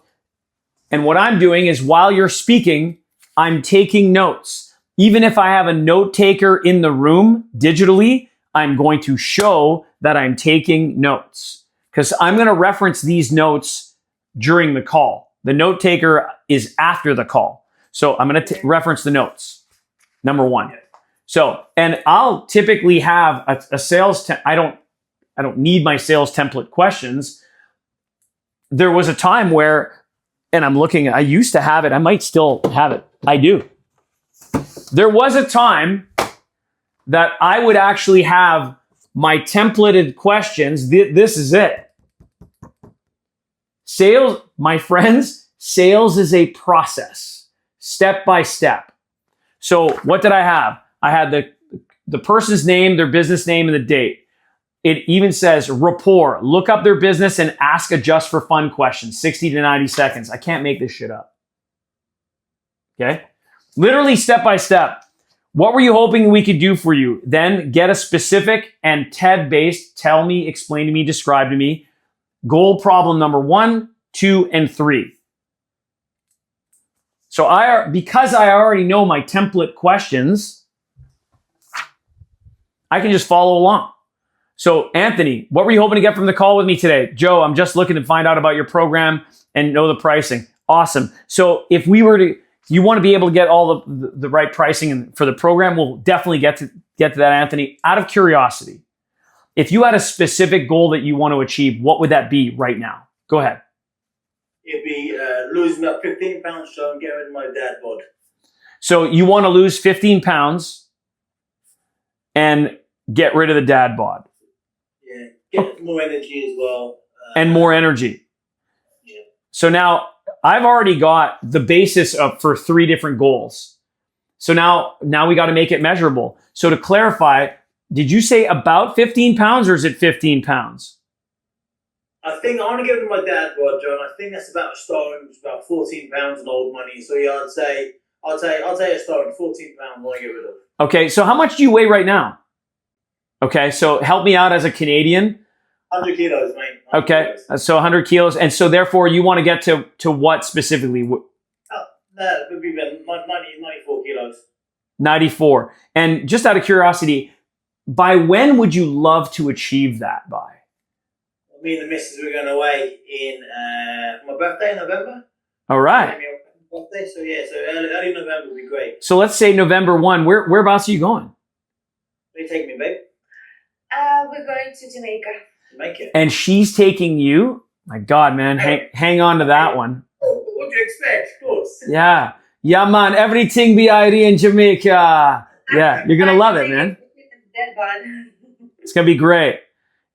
and what I'm doing is while you're speaking, I'm taking notes. Even if I have a note taker in the room digitally, I'm going to show that I'm taking notes because I'm going to reference these notes during the call. The note taker is after the call. So I'm going to reference the notes. Number 1. So, and I'll typically have a sales, I don't need my sales template questions. There was a time where, and I'm looking, I used to have it. I might still have it. I do. There was a time that I would actually have my templated questions. This is it. Sales, my friends, sales is a process, step by step. So what did I have? I had the person's name, their business name, and the date. It even says rapport. Look up their business and ask a just for fun question, 60 to 90 seconds. I can't make this shit up. Okay? Literally step by step. What were you hoping we could do for you? Then get a specific and TED-based, tell me, explain to me, describe to me, goal problem number 1, 2, and 3. So because I already know my template questions, I can just follow along. So Anthony, what were you hoping to get from the call with me today? Joe, I'm just looking to find out about your program and know the pricing. Awesome. So if we were to, you want to be able to get all the right pricing for the program, we'll definitely get to that, Anthony. Out of curiosity, if you had a specific goal that you want to achieve, what would that be right now? Go ahead. It'd be losing about 15 pounds so and get rid of my dad bod. So you want to lose 15 pounds and get rid of the dad bod. Yeah, get more energy as well. And more energy. Yeah. So now I've already got the basis for 3 different goals. So now we got to make it measurable. So to clarify, did you say about 15 pounds or is it 15 pounds? I think I want to get rid of my dad bod, John. I think that's about a stone. It's about 14 pounds in old money. So yeah, I'll say a stone, 14 pounds. I want to get rid of. Okay, so how much do you weigh right now? Okay, so help me out as a Canadian. 100 kilos, mate. 100 okay, kilos. So 100 kilos. And so therefore you want to get to what specifically? That would be 94 kilos. 94. And just out of curiosity, by when would you love to achieve that by? Me and the missus were going away for my birthday in November. All right. Birthday, so yeah, so early November would be great. So let's say November 1. Whereabouts are you going? Where you taking me, babe? We're going to Jamaica. Jamaica. And she's taking you? My God, man, hang on to that one. What do you expect? Of course. Yeah. Yeah, man, everything be ID in Jamaica. Yeah, you're going to love it, man. It's going to be great.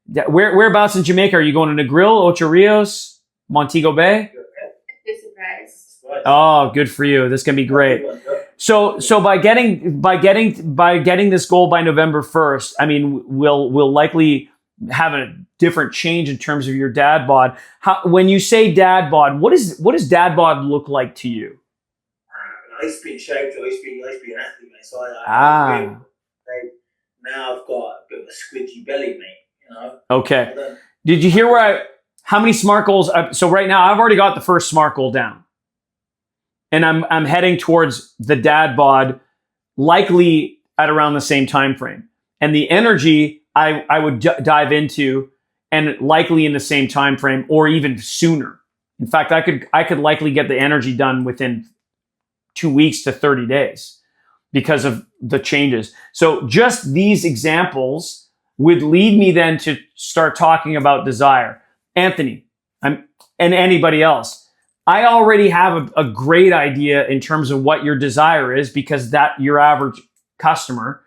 Whereabouts in Jamaica? Are you going to Negril, Ocho Rios, Montego Bay? Surprise. Oh, good for you. This is going to be great. So by getting this goal by November 1st, I mean, we'll likely have a different change in terms of your dad bod. When you say dad bod, what does dad bod look like to you? I used to be in shape. I used to be an athlete, mate. So now I've got a bit of a squidgy belly, mate. You know. Okay. Did you hear how many SMART goals? So right now I've already got the first SMART goal down. And I'm heading towards the dad bod, likely at around the same time frame. And the energy I would dive into, and likely in the same time frame or even sooner. In fact, I could likely get the energy done within 2 weeks to 30 days because of the changes. So just these examples would lead me then to start talking about desire. Anthony, and anybody else, I already have a great idea in terms of what your desire is, because that your average customer,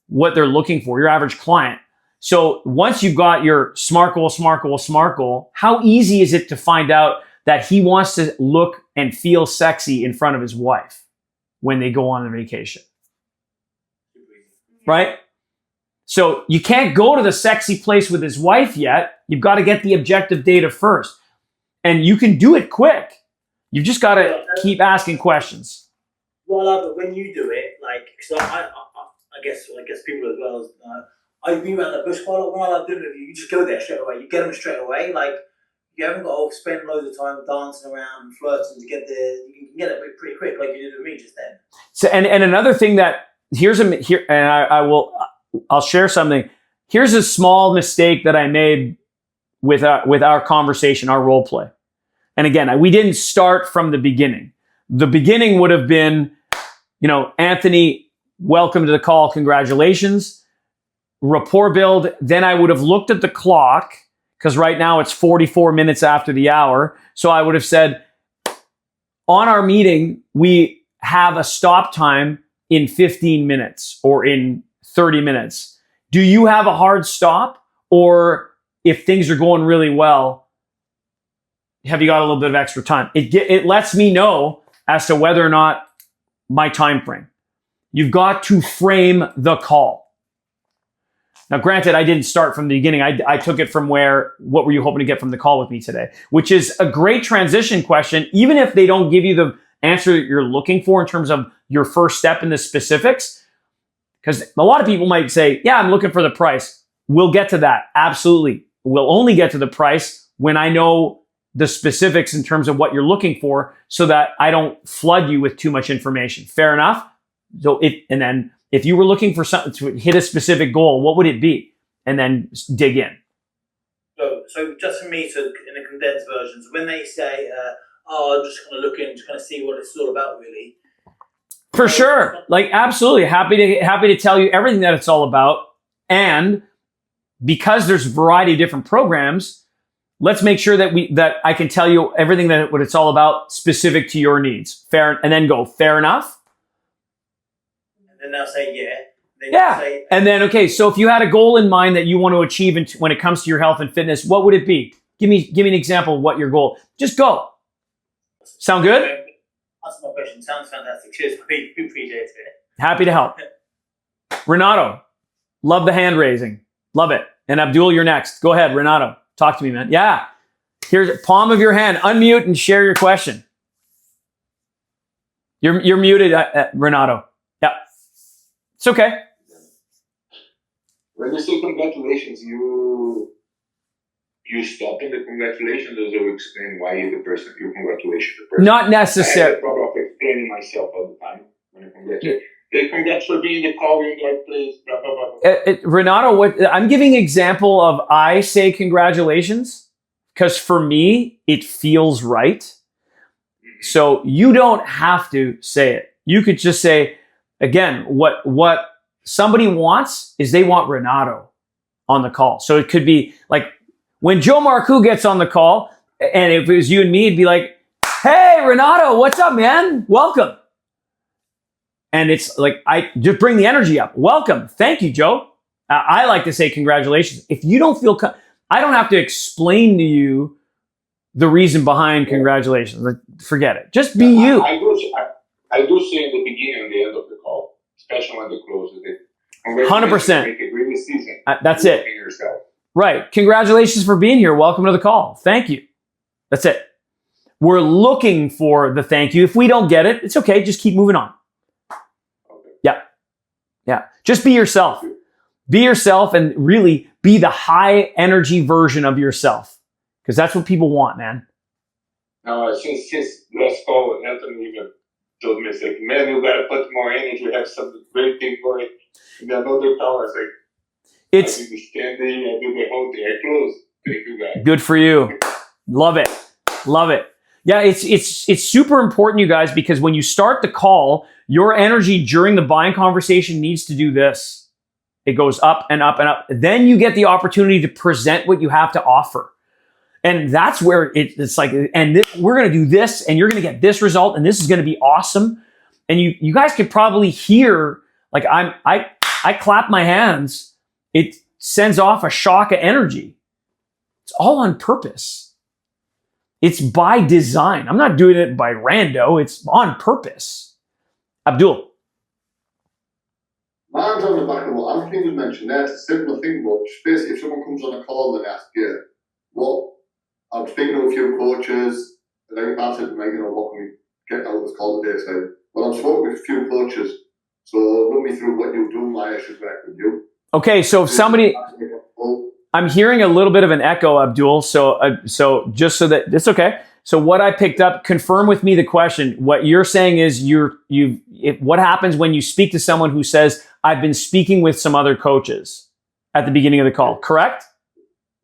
what they're looking for, your average client. So once you've got your SMART goal, how easy is it to find out that he wants to look and feel sexy in front of his wife when they go on a vacation? Right? So you can't go to the sexy place with his wife yet. You've got to get the objective data first. And you can do it quick. You've just got to keep asking questions. Well, I love it when you do it, like, because I guess people as well. I've been around the bush quite a lot. When I love doing it, you just go there straight away. You get them straight away. Like, you haven't got to spend loads of time dancing around and flirting to get there. You can get it pretty quick, like you did with me just then. So, and another thing that I'll share something. Here's a small mistake that I made with our conversation, our role play. And again, we didn't start from the beginning. The beginning would have been, Anthony, welcome to the call. Congratulations. Rapport build. Then I would have looked at the clock, because right now it's 44 minutes after the hour. So I would have said, on our meeting, we have a stop time in 15 minutes or in 30 minutes. Do you have a hard stop? Or if things are going really well, have you got a little bit of extra time? It lets me know as to whether or not my time frame. You've got to frame the call. Now, granted, I didn't start from the beginning. I took it from what were you hoping to get from the call with me today? Which is a great transition question, even if they don't give you the answer that you're looking for in terms of your first step in the specifics. Because a lot of people might say, yeah, I'm looking for the price. We'll get to that. Absolutely. We'll only get to the price when I know the specifics in terms of what you're looking for, so that I don't flood you with too much information. Fair enough? So if you were looking for something to hit a specific goal, what would it be? And then dig in. So just for me, in a condensed version, so when they say, I'm just going to look in, just kind of see what it's all about, really. For sure. Like, absolutely. Happy to tell you everything that it's all about. And because there's a variety of different programs, let's make sure that I can tell you everything what it's all about specific to your needs. Fair, and then go, fair enough? And then they'll say, yeah. Then yeah. Say, and then, okay, so if you had a goal in mind that you want to achieve when it comes to your health and fitness, what would it be? Give me an example of what your goal. Just go. Sound good? That's my question. Sounds fantastic. Cheers, we appreciate it. Happy to help. Renato, love the hand raising. Love it. And Abdul, you're next. Go ahead, Renato. Talk to me, man. Yeah. Here's a palm of your hand. Unmute and share your question. You're muted, Renato. Yeah. It's okay. When you say congratulations, you stop in the congratulations, or you explain why you congratulate the person? Not necessarily. I have a problem of explaining myself all the time when I congratulate. Hey, congrats for being in the call, you're in the right place, blah, blah, blah. Renato, I'm giving an example of I say congratulations because for me, it feels right. So you don't have to say it. You could just say, again, what somebody wants is they want Renato on the call. So it could be like when Joe Marcoux gets on the call, and if it was you and me, it'd be like, hey, Renato, what's up, man? Welcome. And it's like, I just bring the energy up. Welcome. Thank you, Joe. I like to say congratulations. If you don't feel, I don't have to explain to you the reason behind congratulations. Like, forget it. Just be you. I do say in the beginning and the end of the call, especially when they close it. 100%. Make a great season. That's it. Yourself. Right. Congratulations for being here. Welcome to the call. Thank you. That's it. We're looking for the thank you. If we don't get it, it's okay. Just keep moving on. Yeah. Just be yourself. Be yourself and really be the high energy version of yourself. Because that's what people want, man. Now, since last call, Anthony even told me, like, man, you gotta put more energy, you have some great thing for it. And another call, I was like, I do the standing, I do the whole thing, I close. Thank you, guys. Good for you. Love it. Love it. Yeah, it's super important, you guys, because when you start the call, your energy during the buying conversation needs to do this. It goes up and up and up. Then you get the opportunity to present what you have to offer. And that's where it's like, and we're going to do this, and you're going to get this result, and this is going to be awesome. And you guys could probably hear, like I clap my hands. It sends off a shock of energy. It's all on purpose. It's by design. I'm not doing it by rando. It's on purpose. Abdul. Mine's on the back of what Anthony was mentioning there. It's a similar thing, but basically if someone comes on a call and asks you, what, I'm speaking to a few coaches, and then I said, what can we get out of this call today? So, well, I'm spoken with a few coaches, so run me through what you do, why I should work with you. Okay, so if somebody, I'm hearing a little bit of an echo, Abdul. So just so that it's okay. So what I picked up, confirm with me the question. What you're saying is what happens when you speak to someone who says, I've been speaking with some other coaches at the beginning of the call, correct?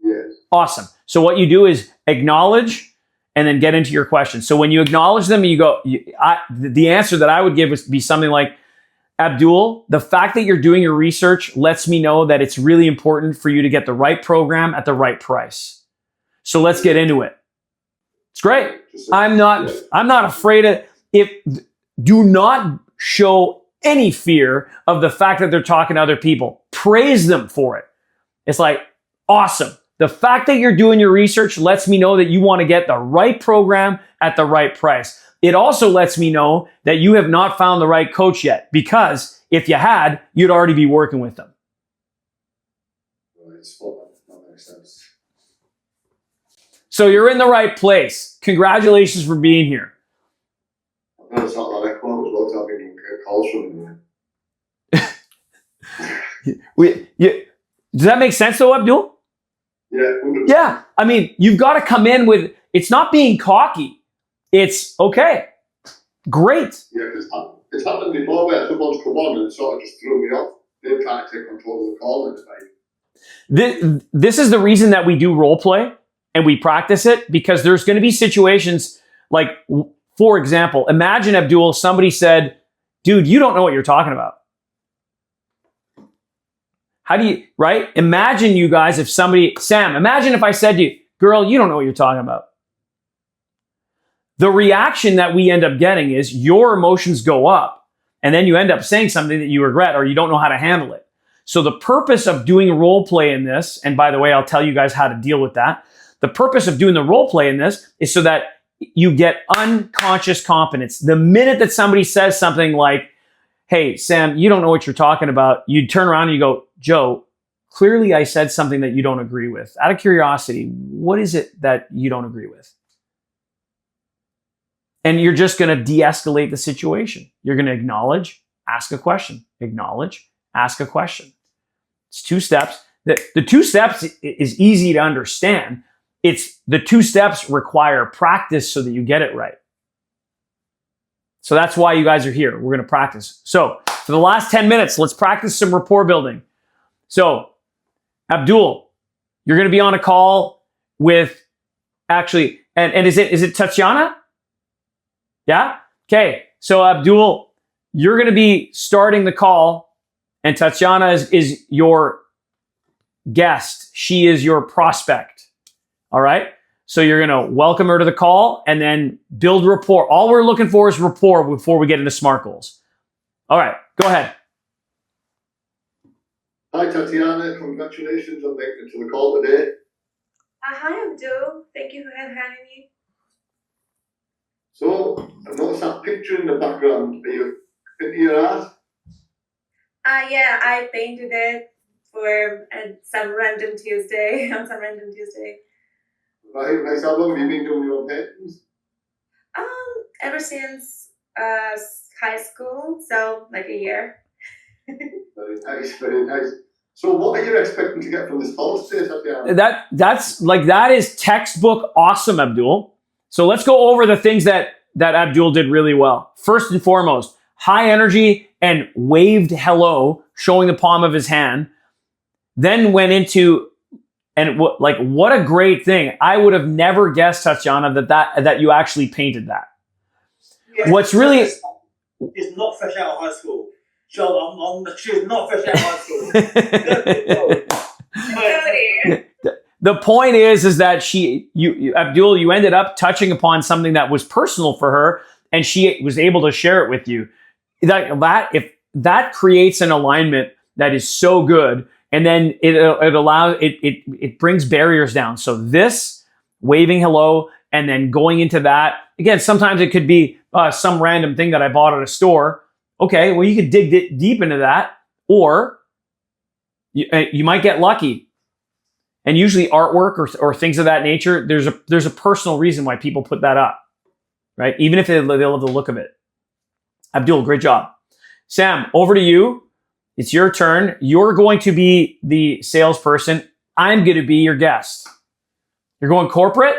Yes. Awesome. So what you do is acknowledge and then get into your question. So when you acknowledge them, you go, the answer that I would give would be something like, Abdul, the fact that you're doing your research lets me know that it's really important for you to get the right program at the right price. So let's get into it. It's great. I'm not afraid of do not show any fear of the fact that they're talking to other people. Praise them for it. It's like, awesome. The fact that you're doing your research lets me know that you want to get the right program at the right price. It also lets me know that you have not found the right coach yet, because if you had, you'd already be working with them. That makes sense. So you're in the right place. Congratulations for being here. It's not like that quote as well, so I've been calls from Does that make sense though, Abdul? Yeah. 100%. Yeah. I mean, you've got to come in with, it's not being cocky. It's okay. Great. Yeah, it's happened before where someone's come on and it sort of just threw me off. They're trying to take control of the call and it's like. This is the reason that we do role play and we practice it, because there's going to be situations like, for example, imagine, Abdul, somebody said, dude, you don't know what you're talking about. How do you, right? Imagine you guys, if somebody, Sam, imagine if I said to you, girl, you don't know what you're talking about. The reaction that we end up getting is your emotions go up, and then you end up saying something that you regret or you don't know how to handle it. So the purpose of doing role play in this, and by the way, I'll tell you guys how to deal with that. The purpose of doing the role play in this is so that you get unconscious competence. The minute that somebody says something like, hey, Sam, you don't know what you're talking about, you turn around and you go, Joe, clearly I said something that you don't agree with. Out of curiosity, what is it that you don't agree with? And you're just going to de-escalate the situation. You're going to acknowledge, ask a question. Acknowledge, ask a question. It's 2 steps. The 2 steps is easy to understand. It's the 2 steps require practice so that you get it right. So that's why you guys are here. We're going to practice. So for the last 10 minutes, let's practice some rapport building. So Abdul, you're going to be on a call with actually, and is it Tatiana? Yeah? Okay. So Abdul, you're going to be starting the call, and Tatiana is your guest. She is your prospect. All right? So you're going to welcome her to the call and then build rapport. All we're looking for is rapport before we get into SMART goals. All right. Go ahead. Hi, Tatiana. Congratulations on making it to the call today. Hi, Abdul. Thank you for having me. So, I noticed that picture in the background. Are you into your art? Yeah, I painted it for some random Tuesday, on some random Tuesday. Right, nice. How long have you been doing your own paintings? Ever since high school, so like a year. Very nice, very nice. So what are you expecting to get from this call today, Tatiana? That is textbook awesome, Abdul. So let's go over the things that Abdul did really well. First and foremost, high energy and waved hello, showing the palm of his hand. Then went into And what a great thing. I would have never guessed, Tatiana, that you actually painted that. Yeah, What's really is not fresh out of high school. So she's not fresh out of high school. The point is that Abdul, you ended up touching upon something that was personal for her, and she was able to share it with you. If that creates an alignment that is so good, and then it brings barriers down. So this waving hello, and then going into that again. Sometimes it could be some random thing that I bought at a store. Okay, well you could dig deep into that, or you might get lucky. And usually artwork or things of that nature, there's a personal reason why people put that up, right? Even if they love the look of it. Abdul, great job. Sam, over to you. It's your turn. You're going to be the salesperson. I'm going to be your guest. You're going corporate?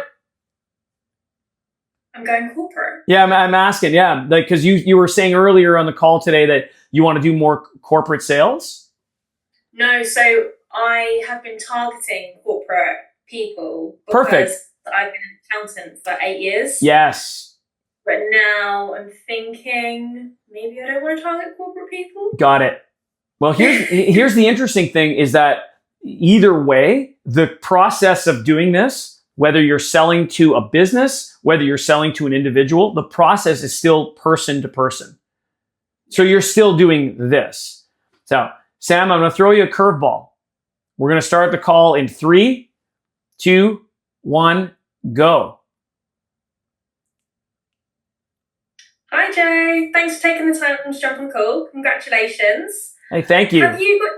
I'm going corporate. Yeah, I'm asking. Yeah, because you were saying earlier on the call today that you want to do more corporate sales. No, so I have been targeting corporate people because Perfect. I've been an accountant for 8 years. Yes. But now I'm thinking maybe I don't want to target corporate people. Got it. Well, here's the interesting thing is that either way, the process of doing this, whether you're selling to a business, whether you're selling to an individual, the process is still person to person. So you're still doing this. So, Sam, I'm going to throw you a curveball. We're going to start the call in 3, 2, 1, go. Hi, Joe. Thanks for taking the time to jump on call. Congratulations. Hey, thank you. Have you got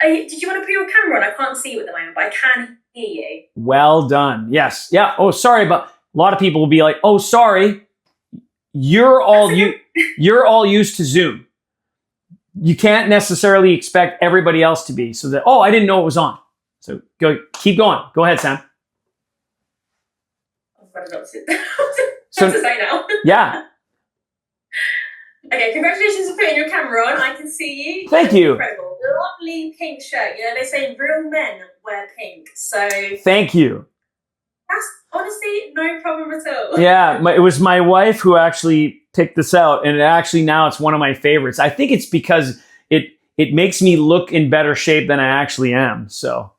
did you want to put your camera on? I can't see you at the moment, but I can hear you. Well done. Yes. Yeah. Oh, sorry, but a lot of people will be like, "Oh, sorry. You're all used to Zoom. You can't necessarily expect everybody else to be." So that, I didn't know it was on. So keep going. Go ahead, Sam. I've got to say now. Yeah. Okay, congratulations for putting your camera on. I can see you. Thank you. Incredible. Lovely pink shirt. You know, they say real men wear pink. So thank you. That's honestly no problem at all. Yeah, it was my wife who actually picked this out, and now it's one of my favorites. I think it's because it makes me look in better shape than I actually am. So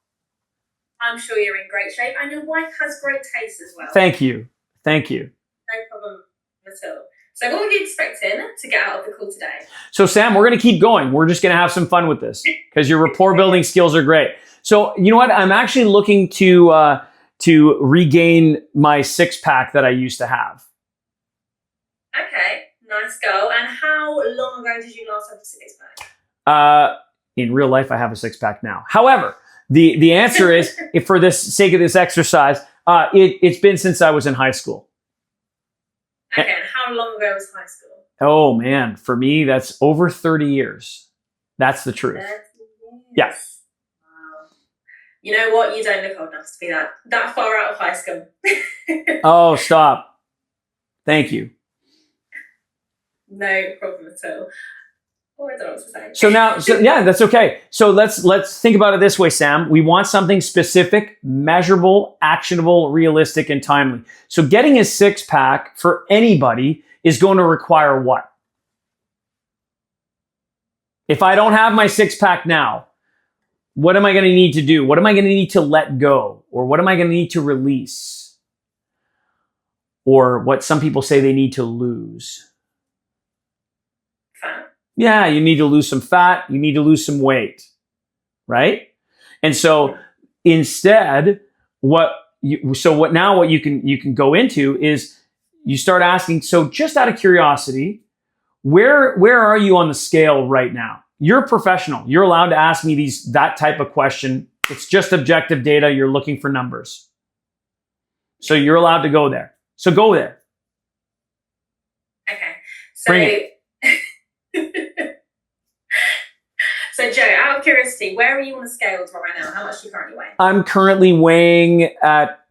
I'm sure you're in great shape, and your wife has great taste as well. Thank you. No problem at all. So what were you expecting to get out of the call today? So Sam, we're going to keep going. We're just going to have some fun with this because your rapport building skills are great. So you know what? I'm actually looking to regain my 6-pack that I used to have. Okay, nice goal. And how long ago did you last have a 6-pack? In real life, I have a 6-pack now. However, the answer is, if for the sake of this exercise, it's been since I was in high school. Okay, and how long ago was high school? Oh man, for me, that's over 30 years. That's the truth. 30 years. Yeah. Wow. You know what? You don't look old enough to be that far out of high school. Oh, stop. Thank you. No problem at all. Oh, I don't know what to say. So yeah, that's okay. So let's think about it this way, Sam. We want something specific, measurable, actionable, realistic, and timely. So getting a 6-pack for anybody is going to require what? If I don't have my 6-pack now, what am I going to need to do? What am I going to need to let go? Or what am I going to need to release? Or what some people say they need to lose. Fat. Yeah, you need to lose some fat. You need to lose some weight, right? And so instead, what you can go into is you start asking. So just out of curiosity, where are you on the scale right now? You're a professional. You're allowed to ask me that type of question. It's just objective data. You're looking for numbers. So you're allowed to go there. So go there. Okay. So Bring it. So Joe, out of curiosity, where are you on the scales right now? How much do you currently weigh? I'm currently weighing at,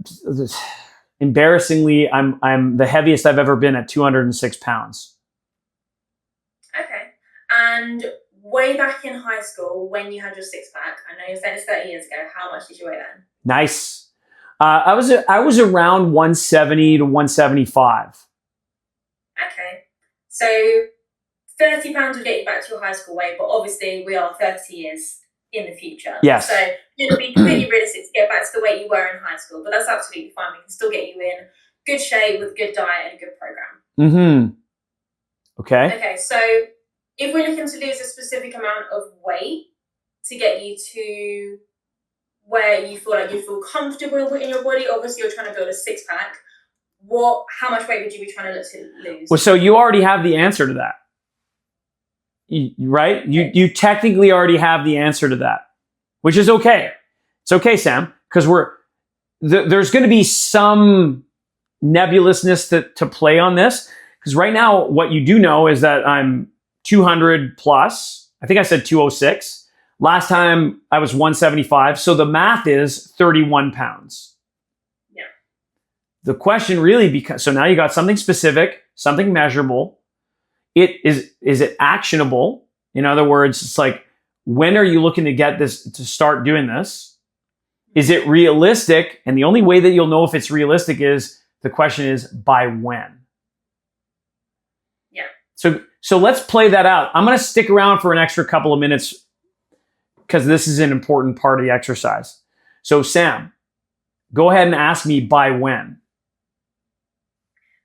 embarrassingly, I'm the heaviest I've ever been at 206 pounds. Okay. And way back in high school, when you had your 6-pack, I know you're saying it's 30 years ago, how much did you weigh then? Nice. I was around 170 to 175. Okay. So 30 pounds would get you back to your high school weight, but obviously we are 30 years in the future. Yes. So it'll be completely realistic to get back to the weight you were in high school, but that's absolutely fine. We can still get you in good shape with good diet and a good program. Mm-hmm. Okay. Okay, so if we're looking to lose a specific amount of weight to get you to where you feel like you feel comfortable in your body, obviously you're trying to build a six-pack, how much weight would you be trying to look to lose? Well, so you already have the answer to that. Right? You technically already have the answer to that, which is okay. It's okay, Sam, because there's going to be some nebulousness to play on this. Because right now, what you do know is that I'm 200 plus. I think I said 206. Last time I was 175. So the math is 31 pounds. Yeah. The question really so now you got something specific, something measurable. Is it actionable? In other words, it's like, when are you looking to get this, to start doing this? Is it realistic? And the only way that you'll know if it's realistic is, the question is, by when? Yeah. So let's play that out. I'm going to stick around for an extra couple of minutes because this is an important part of the exercise. So Sam, go ahead and ask me by when.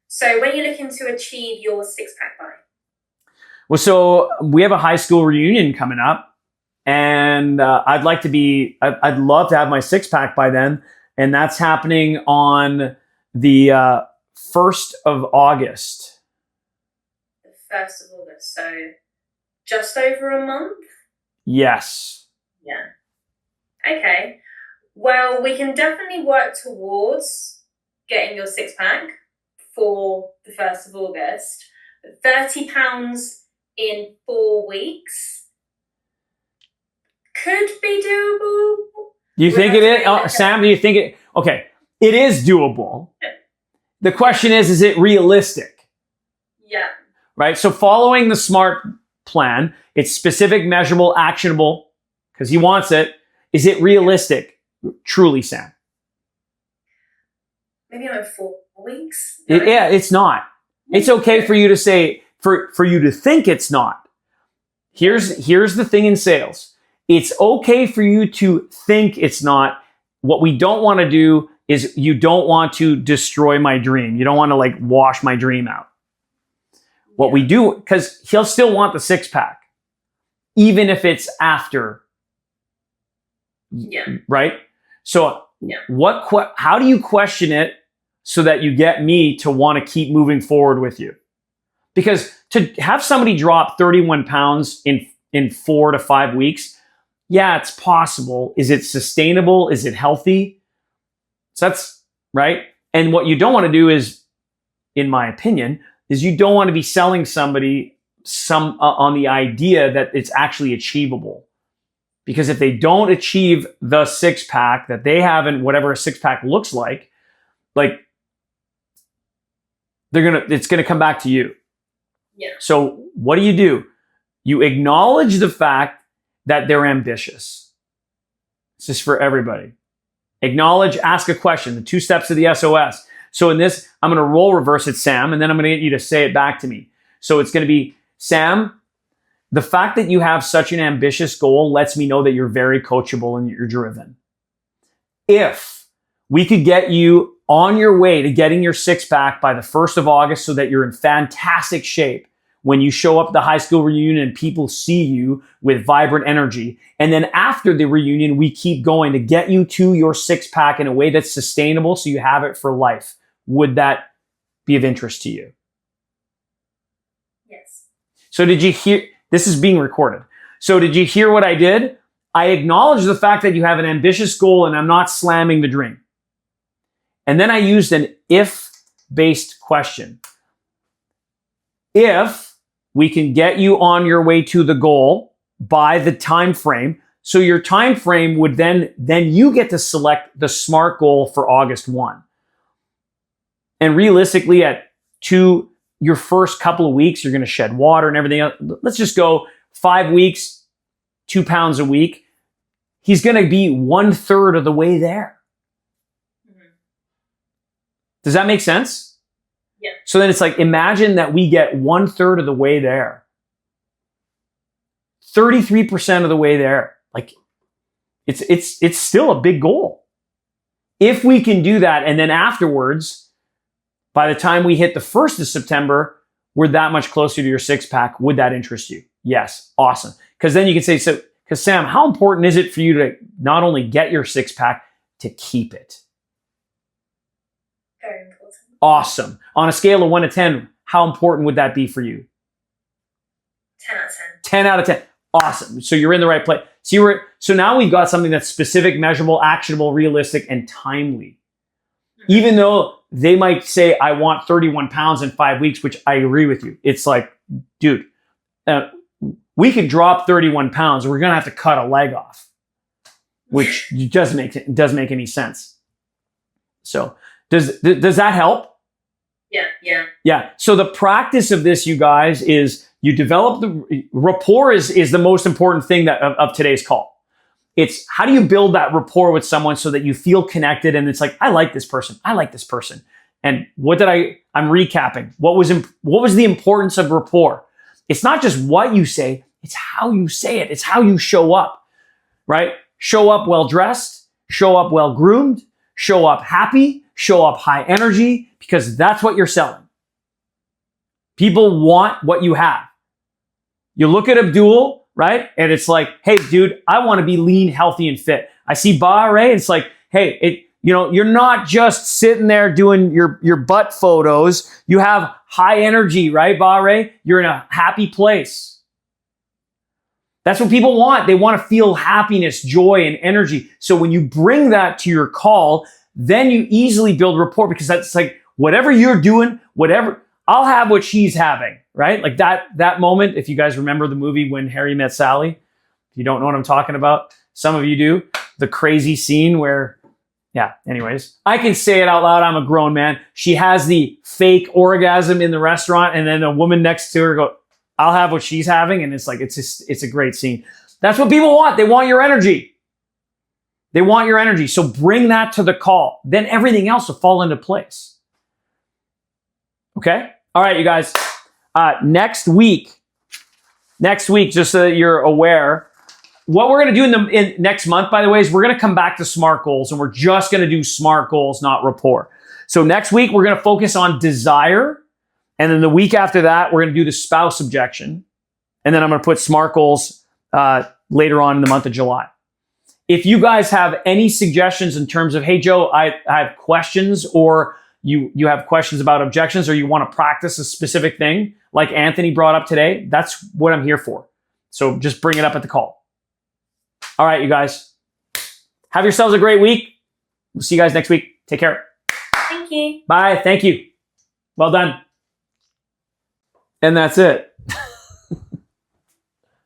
So when you're looking to achieve your six-pack by? Well, so we have a high school reunion coming up, and I'd love to have my six-pack by then, and that's happening on the 1st of August. The 1st of August, so just over a month? Yes. Yeah. Okay. Well, we can definitely work towards getting your six-pack for the 1st of August. 30 pounds in 4 weeks could be doable. You think it is? Sam, do you think it? Okay, it is doable. The question is it realistic? Yeah. Right? So following the SMART plan, it's specific, measurable, actionable, because he wants it. Is it realistic? Truly, Sam? Maybe in 4 weeks? Yeah, it's not. It's okay for you to say, for you to think it's not. Here's the thing in sales. It's okay for you to think it's not. What we don't want to do is, you don't want to destroy my dream. You don't want to like wash my dream out. What we do, because he'll still want the six-pack, even if it's after. Yeah. Right? So how do you question it so that you get me to want to keep moving forward with you? Because to have somebody drop 31 pounds in 4 to 5 weeks, yeah, it's possible. Is it sustainable? Is it healthy? So that's right. And what you don't want to do is, in my opinion, is you don't want to be selling somebody on the idea that it's actually achievable. Because if they don't achieve the six-pack that they have, in whatever a six-pack looks like it's gonna come back to you. Yeah. So what do? You acknowledge the fact that they're ambitious. This is for everybody. Acknowledge, ask a question, the 2 steps of the SOS. So in this, I'm going to role reverse it, Sam, and then I'm going to get you to say it back to me. So it's going to be, Sam, the fact that you have such an ambitious goal lets me know that you're very coachable and you're driven. If we could get you on your way to getting your six-pack by the 1st of August so that you're in fantastic shape when you show up at the high school reunion and people see you with vibrant energy. And then after the reunion, we keep going to get you to your six-pack in a way that's sustainable so you have it for life. Would that be of interest to you? Yes. So did you hear? This is being recorded. So did you hear what I did? I acknowledge the fact that you have an ambitious goal and I'm not slamming the dream. And then I used an if-based question. If we can get you on your way to the goal by the time frame, so your time frame would then you get to select the SMART goal for August 1. And realistically, your first couple of weeks, you're going to shed water and everything else. Let's just go 5 weeks, 2 pounds a week. He's going to be 1/3 of the way there. Does that make sense? Yeah. So then it's like, imagine that we get 1/3 of the way there. 33% of the way there. Like, it's still a big goal. If we can do that, and then afterwards, by the time we hit the 1st of September, we're that much closer to your 6-pack. Would that interest you? Yes. Awesome. Because then you can say, so, because Sam, how important is it for you to not only get your 6-pack, to keep it? Very important. Awesome. On a scale of 1 to 10, how important would that be for you? 10 out of 10. 10 out of 10. Awesome. So you're in the right place. So now we've got something that's specific, measurable, actionable, realistic, and timely. Even though they might say, I want 31 pounds in 5 weeks, which I agree with you. It's like, dude, we could drop 31 pounds. We're going to have to cut a leg off, which doesn't make any sense. So does that help? Yeah. So the practice of this, you guys, is you develop the rapport is the most important thing of today's call. It's how do you build that rapport with someone so that you feel connected, and it's like, I like this person. I like this person. And I'm recapping. What was the importance of rapport? It's not just what you say, it's how you say it. It's how you show up, right? Show up well dressed, show up well groomed, show up happy, show up high energy, because that's what you're selling. People want what you have. You look at Abdul, right? And it's like, hey, dude, I want to be lean, healthy, and fit. I see Bahre, it's like, hey, you're not just sitting there doing your butt photos. You have high energy, right, Bahre? You're in a happy place. That's what people want. They want to feel happiness, joy, and energy. So when you bring that to your call, then you easily build rapport, because that's like, whatever you're doing, I'll have what she's having, right? Like that moment, if you guys remember the movie When Harry Met Sally, if you don't know what I'm talking about, some of you do, the crazy scene where, yeah, anyways, I can say it out loud. I'm a grown man. She has the fake orgasm in the restaurant, and then a woman next to her go, I'll have what she's having. And it's like, it's a great scene. That's what people want. They want your energy. They want your energy. So bring that to the call. Then everything else will fall into place. Okay? All right, you guys. Next week, just so that you're aware, what we're going to do in next month, by the way, is we're going to come back to SMART goals, and we're just going to do SMART goals, not rapport. So next week, we're going to focus on desire. And then the week after that, we're going to do the spouse objection. And then I'm going to put SMART goals later on in the month of July. If you guys have any suggestions in terms of, hey, Joe, I have questions, or you have questions about objections, or you want to practice a specific thing like Anthony brought up today, that's what I'm here for. So just bring it up at the call. All right, you guys. Have yourselves a great week. We'll see you guys next week. Take care. Thank you. Bye. Thank you. Well done. And that's it.